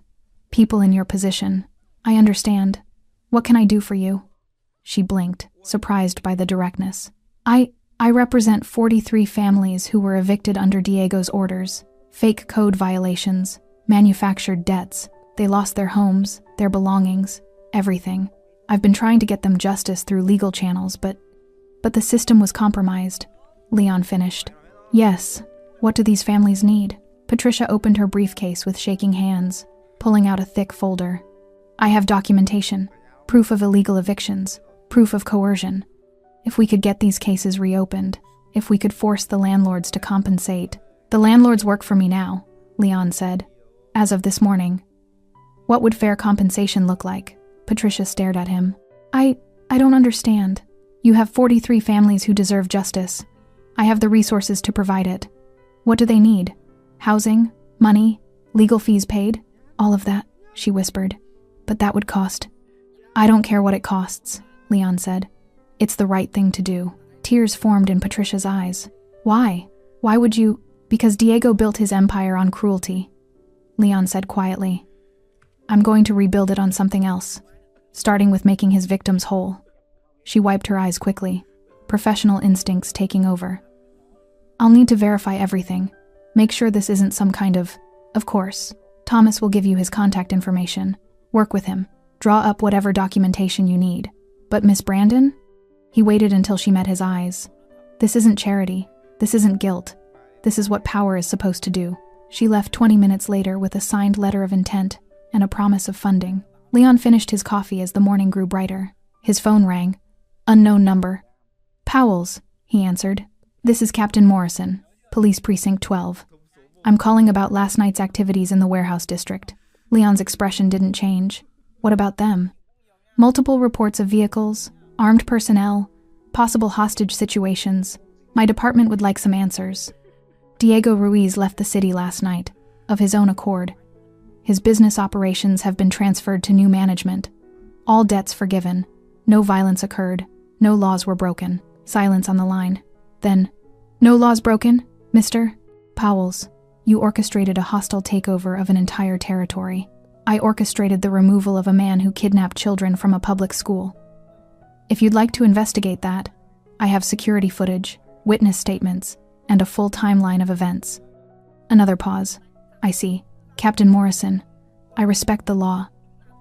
people in your position. I understand. What can I do for you? She blinked, surprised by the directness. I represent 43 families who were evicted under Diego's orders. Fake code violations, manufactured debts. They lost their homes, their belongings, everything. I've been trying to get them justice through legal channels, but the system was compromised. Leon finished. Yes, what do these families need? Patricia opened her briefcase with shaking hands, pulling out a thick folder. I have documentation, proof of illegal evictions, proof of coercion. If we could get these cases reopened, if we could force the landlords to compensate. The landlords work for me now, Leon said. As of this morning. What would fair compensation look like? Patricia stared at him. I don't understand. You have 43 families who deserve justice. I have the resources to provide it. What do they need? Housing? Money? Legal fees paid? All of that, she whispered. But that would cost. I don't care what it costs, Leon said. It's the right thing to do. Tears formed in Patricia's eyes. Why? Why would you? Because Diego built his empire on cruelty, Leon said quietly. I'm going to rebuild it on something else, starting with making his victims whole. She wiped her eyes quickly, professional instincts taking over. I'll need to verify everything. Make sure this isn't some kind of course. Thomas will give you his contact information. Work with him. Draw up whatever documentation you need. But Miss Brandon? He waited until she met his eyes. This isn't charity. This isn't guilt. This is what power is supposed to do. She left 20 minutes later with a signed letter of intent and a promise of funding. Leon finished his coffee as the morning grew brighter. His phone rang. Unknown number. Powell's, he answered. This is Captain Morrison, Police Precinct 12. I'm calling about last night's activities in the warehouse district. Leon's expression didn't change. What about them? Multiple reports of vehicles, armed personnel, possible hostage situations. My department would like some answers. Diego Ruiz left the city last night, of his own accord. His business operations have been transferred to new management. All debts forgiven. No violence occurred. No laws were broken. Silence on the line. Then, no laws broken, Mr. Powell's. You orchestrated a hostile takeover of an entire territory. I orchestrated the removal of a man who kidnapped children from a public school. If you'd like to investigate that, I have security footage, witness statements, and a full timeline of events. Another pause. I see. Captain Morrison, I respect the law.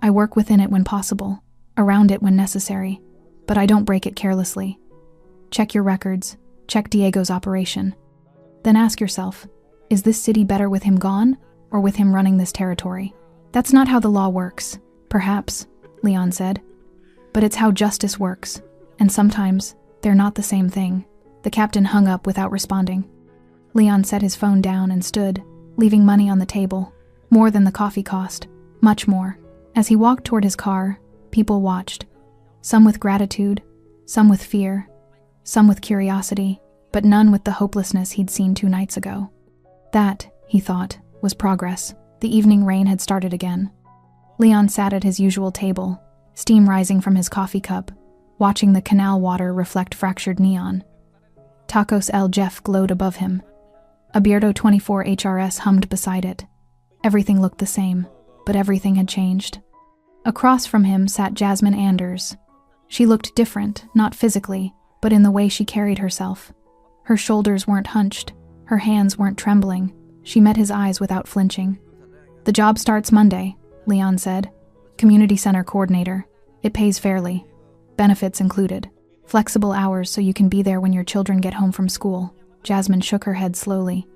I work within it when possible, around it when necessary, but I don't break it carelessly. Check your records, check Diego's operation. Then ask yourself, is this city better with him gone, or with him running this territory? That's not how the law works, perhaps, Leon said. But it's how justice works, and sometimes they're not the same thing. The captain hung up without responding. Leon set his phone down and stood, leaving money on the table, more than the coffee cost, much more. As he walked toward his car, people watched, some with gratitude, some with fear, some with curiosity, but none with the hopelessness he'd seen 2 nights ago. That, he thought, was progress. The evening rain had started again. Leon sat at his usual table, steam rising from his coffee cup, watching the canal water reflect fractured neon. Tacos El Jeff glowed above him. A Beardo 24 HRS hummed beside it. Everything looked the same, but everything had changed. Across from him sat Jasmine Anders. She looked different, not physically, but in the way she carried herself. Her shoulders weren't hunched, her hands weren't trembling. She met his eyes without flinching. The job starts Monday, Leon said. Community center coordinator. It pays fairly. Benefits included. Flexible hours so you can be there when your children get home from school. Jasmine shook her head slowly.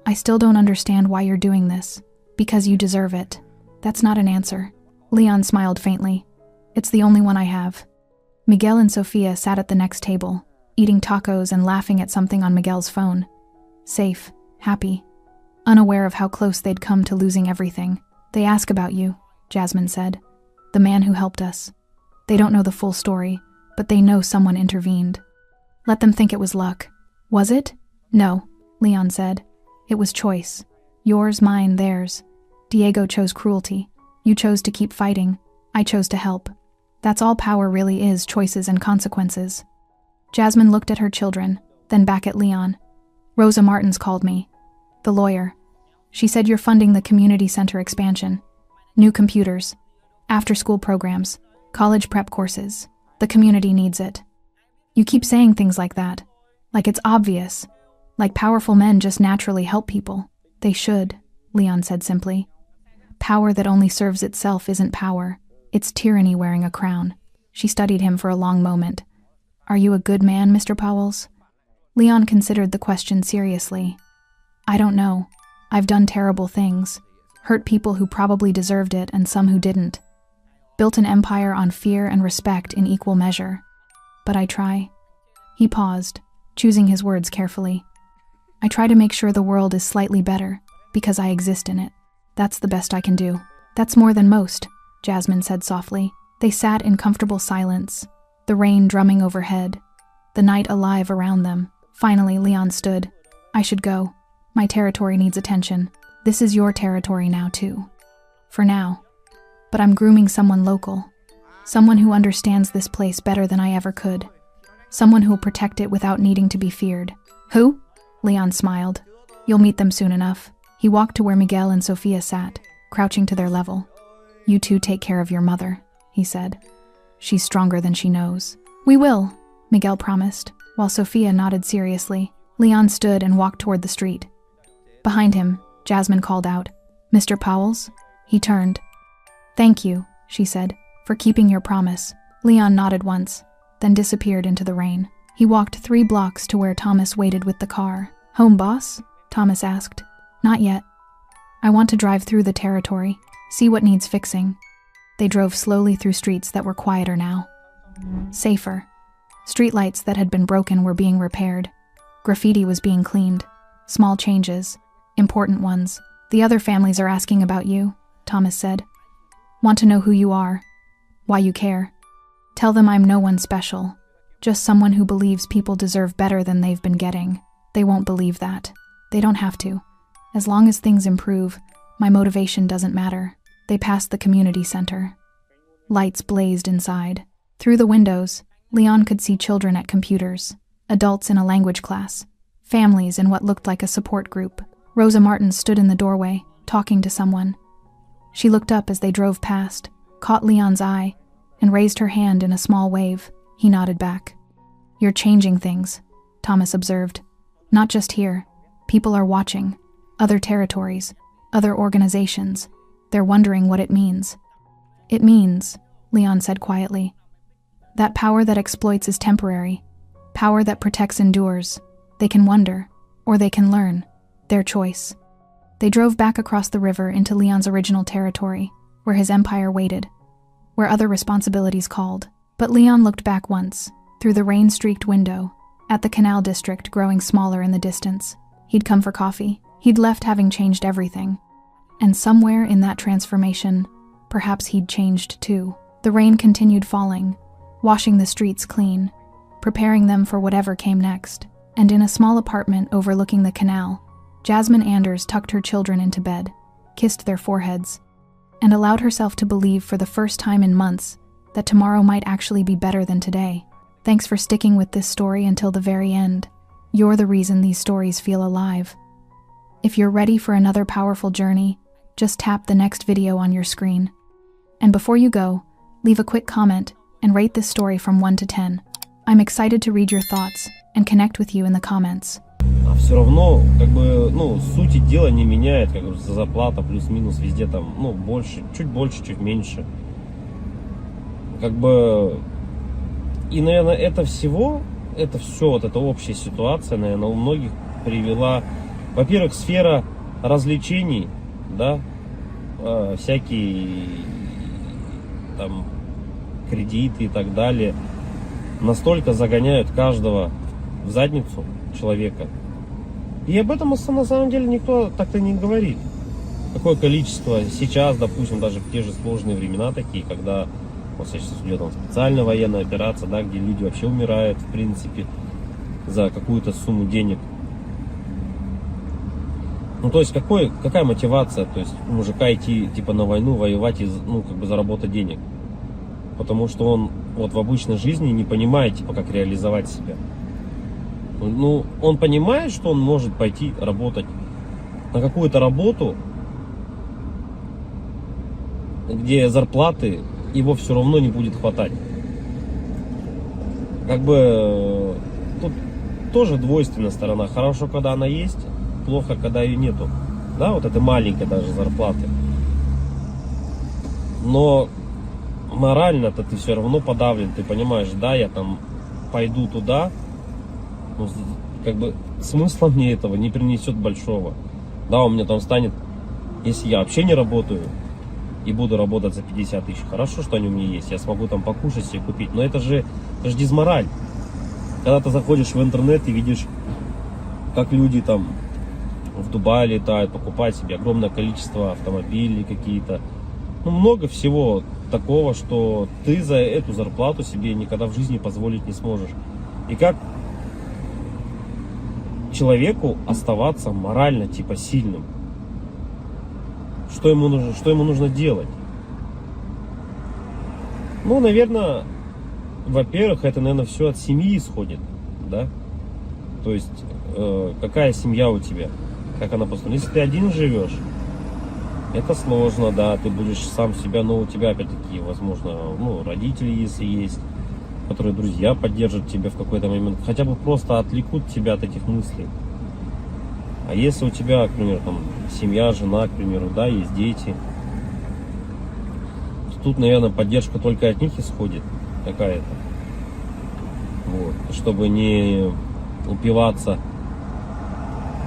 I still don't understand why you're doing this. Because you deserve it. That's not an answer. Leon smiled faintly. It's the only one I have. Miguel and Sofia sat at the next table, eating tacos and laughing at something on Miguel's phone. Safe, happy, unaware of how close they'd come to losing everything. They ask about you, Jasmine said. The man who helped us. They don't know the full story, but they know someone intervened. Let them think it was luck. Was it? No, Leon said. It was choice. Yours, mine, theirs. Diego chose cruelty. You chose to keep fighting. I chose to help. That's all power really is, choices and consequences. Jasmine looked at her children, then back at Leon. Rosa Martins called me. The lawyer. She said you're funding the community center expansion. New computers. After-school programs. College prep courses. The community needs it. You keep saying things like that. Like it's obvious. Like powerful men just naturally help people. They should, Leon said simply. Power that only serves itself isn't power. It's tyranny wearing a crown. She studied him for a long moment. Are you a good man, Mr. Powells? Leon considered the question seriously. I don't know. I've done terrible things. Hurt people who probably deserved it and some who didn't. Built an empire on fear and respect in equal measure. But I try. He paused, choosing his words carefully. I try to make sure the world is slightly better, because I exist in it. That's the best I can do. That's more than most, Jasmine said softly. They sat in comfortable silence, the rain drumming overhead, the night alive around them. Finally, Leon stood. I should go. My territory needs attention. This is your territory now, too. For now. But I'm grooming someone local. Someone who understands this place better than I ever could. Someone who'll protect it without needing to be feared. Who? Leon smiled. You'll meet them soon enough. He walked to where Miguel and Sofia sat, crouching to their level. You two take care of your mother, he said. She's stronger than she knows. We will, Miguel promised, while Sofia nodded seriously. Leon stood and walked toward the street. Behind him, Jasmine called out, Mr. Powells? He turned. Thank you, she said, for keeping your promise. Leon nodded once, then disappeared into the rain. He walked 3 blocks to where Thomas waited with the car. Home, boss? Thomas asked. Not yet. I want to drive through the territory, see what needs fixing. They drove slowly through streets that were quieter now. Safer. Streetlights that had been broken were being repaired. Graffiti was being cleaned. Small changes. Important ones. The other families are asking about you, Thomas said. Want to know who you are. Why you care. Tell them I'm no one special. Just someone who believes people deserve better than they've been getting. They won't believe that. They don't have to. As long as things improve, my motivation doesn't matter. They passed the community center. Lights blazed inside. Through the windows, Leon could see children at computers, adults in a language class, families in what looked like a support group. Rosa Martins stood in the doorway, talking to someone. She looked up as they drove past, caught Leon's eye, and raised her hand in a small wave. He nodded back. "You're changing things," Thomas observed. "Not just here. People are watching. Other territories, other organizations. They're wondering what it means." "It means," Leon said quietly, "that power that exploits is temporary. Power that protects endures. They can wonder, or they can learn. Their choice." They drove back across the river into Leon's original territory, where his empire waited, where other responsibilities called. But Leon looked back once, through the rain-streaked window, at the canal district growing smaller in the distance. He'd come for coffee. He'd left having changed everything. And somewhere in that transformation, perhaps he'd changed too. The rain continued falling, washing the streets clean, preparing them for whatever came next. And in a small apartment overlooking the canal, Jasmine Anders tucked her children into bed, kissed their foreheads, and allowed herself to believe for the first time in months that tomorrow might actually be better than today. Thanks for sticking with this story until the very end. You're the reason these stories feel alive. If you're ready for another powerful journey, just tap the next video on your screen. And before you go, leave a quick comment and rate this story from 1 to 10. I'm excited to read your thoughts and connect with you in the comments. А все равно, сути дела не меняет, как говорится, зарплата плюс-минус везде там, больше, чуть меньше. И, наверное, это все, вот эта общая ситуация, наверное, у многих привела, во-первых, сфера развлечений, да, всякие там кредиты и так далее, настолько загоняют каждого в задницу человека. И об этом на самом деле никто так-то не говорит. Какое количество сейчас, допустим, даже в те же сложные времена такие, когда вот сейчас идет там специальная военная операция, да, где люди вообще умирают, в принципе, за какую-то сумму денег. То есть какая мотивация, то есть у мужика идти типа на войну, воевать и заработать денег? Потому что он вот в обычной жизни не понимает, типа, как реализовать себя. Он понимает, что он может пойти работать на какую-то работу, где зарплаты его все равно не будет хватать. Тут тоже двойственная сторона. Хорошо, когда она есть, плохо, когда ее нету. Да, вот это маленькая даже зарплаты. Но морально-то ты все равно подавлен. Ты понимаешь, да, я там пойду туда, смысла мне этого не принесет большого. Да, у меня там станет, если я вообще не работаю и буду работать за 50 тысяч, хорошо, что они у меня есть, я смогу там покушать себе купить, но это же дизмораль. Когда ты заходишь в интернет и видишь, как люди там в Дубае летают, покупают себе огромное количество автомобилей какие-то, много всего такого, что ты за эту зарплату себе никогда в жизни позволить не сможешь. И как человеку оставаться морально типа сильным? Что ему нужно делать? Наверное, во-первых, это, наверное, все от семьи исходит, да? То есть, какая семья у тебя, как она построена. Если ты один живешь, это сложно, да, ты будешь сам себя, но у тебя опять-таки, возможно, родители, если есть, которые друзья поддержат тебя в какой-то момент, хотя бы просто отвлекут тебя от этих мыслей. А если у тебя, к примеру, там семья, жена, к примеру, да, есть дети, то тут, наверное, поддержка только от них исходит какая-то. Вот, чтобы не упиваться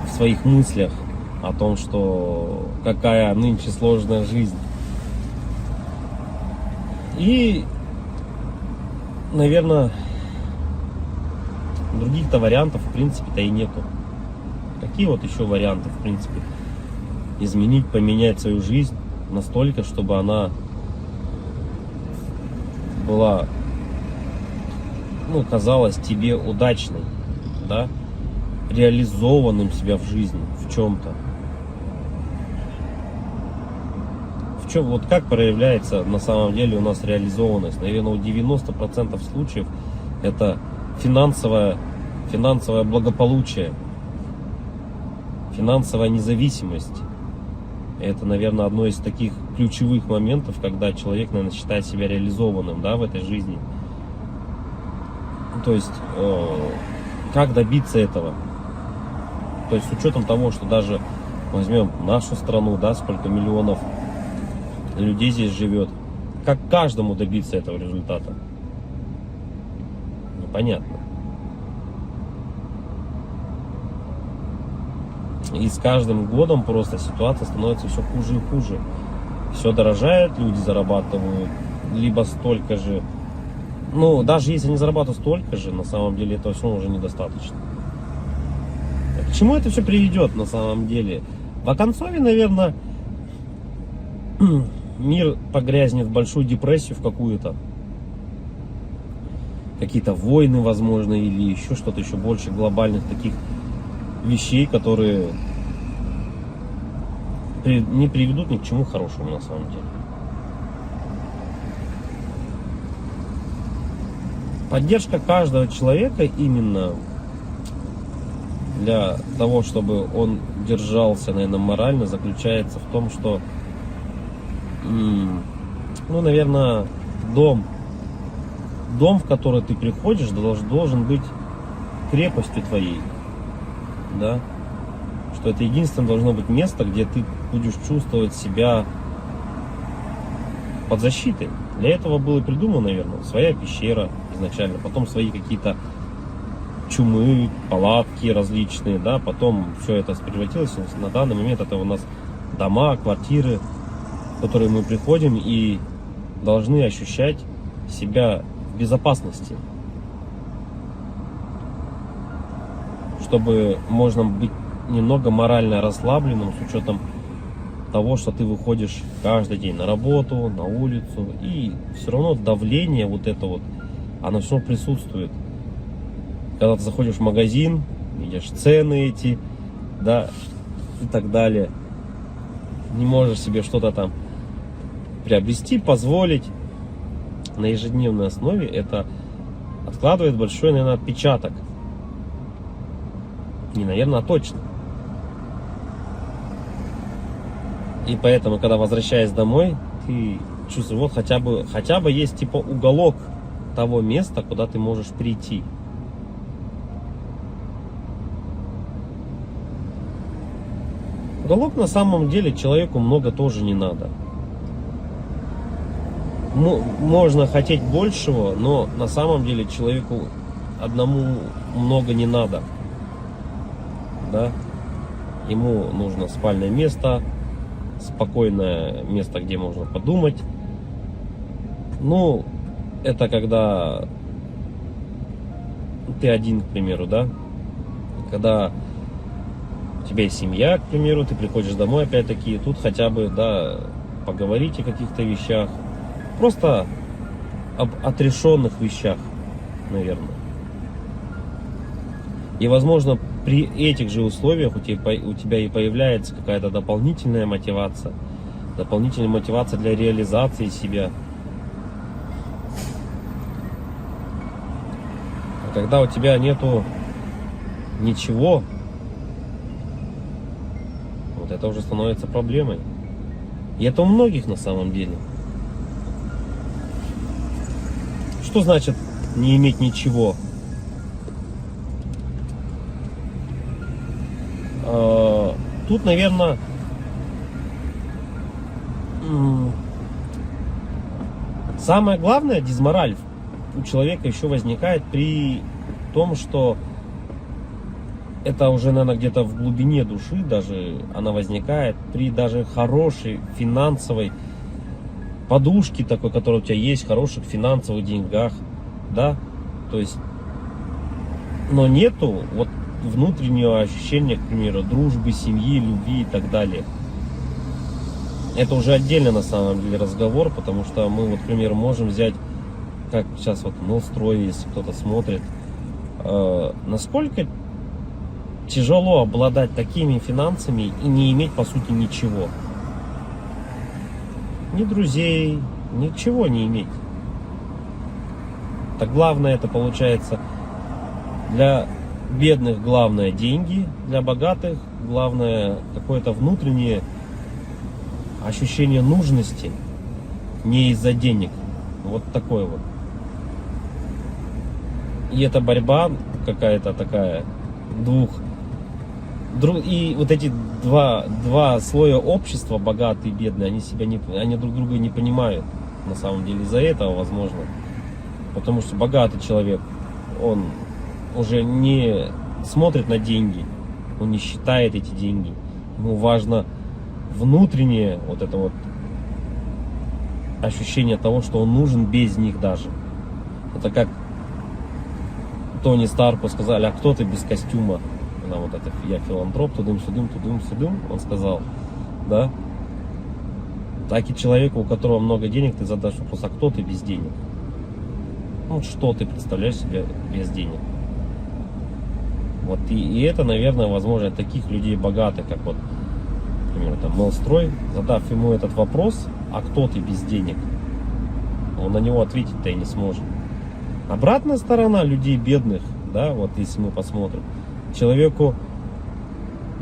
в своих мыслях о том, что какая нынче сложная жизнь. И, наверное, других-то вариантов, в принципе-то, и нету. Какие вот еще варианты, в принципе, изменить, поменять свою жизнь настолько, чтобы она была, казалась тебе удачной, да, реализованным себя в жизни, в чем-то. Вот как проявляется на самом деле у нас реализованность? Наверное, у 90% случаев это финансовое благополучие, финансовая независимость. Это, наверное, одно из таких ключевых моментов, когда человек, наверное, считает себя реализованным, да, в этой жизни. То есть, как добиться этого? То есть, с учетом того, что даже возьмем нашу страну, да, сколько миллионов людей здесь живет, как каждому добиться этого результата? Непонятно. И с каждым годом просто ситуация становится все хуже и хуже. Все дорожает, люди зарабатывают либо столько же. Ну, даже если они зарабатывают столько же, на самом деле этого все уже недостаточно. К чему это все приведет на самом деле? В оконцове, наверное, мир погрязнет в большую депрессию в какую-то. Какие-то войны, возможно, или еще что-то еще больше глобальных таких вещей, которые не приведут ни к чему хорошему на самом деле. Поддержка каждого человека именно для того, чтобы он держался, наверное, морально, заключается в том, что, ну, наверное, дом, в который ты приходишь, должен быть крепостью твоей, да, что это единственное должно быть место, где ты будешь чувствовать себя под защитой. Для этого было придумано, наверное, своя пещера изначально, потом свои какие-то чумы, палатки различные, да, потом все это превратилось, на данный момент это у нас дома, квартиры, в которые мы приходим и должны ощущать себя в безопасности, чтобы можно быть немного морально расслабленным с учетом того, что ты выходишь каждый день на работу, на улицу, и все равно давление вот это вот, оно все равно присутствует. Когда ты заходишь в магазин, видишь цены эти, да, и так далее, не можешь себе что-то там приобрести, позволить на ежедневной основе, это откладывает большой, наверное, отпечаток. Не, наверное, а точно. И поэтому, когда возвращаясь домой, ты чувствуешь, вот хотя бы есть типа уголок того места, куда ты можешь прийти. Уголок на самом деле человеку много тоже не надо. Можно хотеть большего, но на самом деле человеку одному много не надо. Да? Ему нужно спальное место, спокойное место, где можно подумать. Ну, это когда ты один, к примеру, да? Когда у тебя есть семья, к примеру, ты приходишь домой, опять-таки, тут хотя бы, да, поговорить о каких-то вещах. Просто об отрешенных вещах, наверное. И, возможно, при этих же условиях у тебя и появляется какая-то дополнительная мотивация для реализации себя. А когда у тебя нету ничего, вот это уже становится проблемой. И это у многих на самом деле. Что значит не иметь ничего? Тут, наверное, самое главное, дизмораль у человека еще возникает при том, что это уже, наверное, где-то в глубине души даже она возникает при даже хорошей финансовой подушке такой, которая у тебя есть, хороших финансовых деньгах, да, то есть, но нету вот внутреннего ощущения, к примеру, дружбы, семьи, любви и так далее. Это уже отдельно на самом деле разговор, потому что мы, вот, к примеру, можем взять, как сейчас вот Новстрой, если кто-то смотрит, насколько тяжело обладать такими финансами и не иметь, по сути, ничего. Ни друзей, ничего не иметь. Так главное, это получается для бедных главное деньги, для богатых главное какое-то внутреннее ощущение нужности не из-за денег. Вот такой вот. И эта борьба какая-то такая и вот эти два слоя общества, богатые и бедные, они друг друга не понимают. На самом деле из-за этого, возможно. Потому что богатый человек, он уже не смотрит на деньги, он не считает эти деньги. Ему важно внутреннее вот это вот ощущение того, что он нужен без них даже. Это как Тони Старку сказали: а кто ты без костюма? Она вот это: я филантроп, тудым-сюдым, он сказал, да? Так и человеку, у которого много денег, ты задашь вопрос: а кто ты без денег? Ну, что ты представляешь себе без денег? Вот и это, наверное, возможно, таких людей богатых, как вот, например, там Мелстрой, задав ему этот вопрос: а кто ты без денег? Он на него ответить-то и не сможет. Обратная сторона людей бедных, да, вот если мы посмотрим, человеку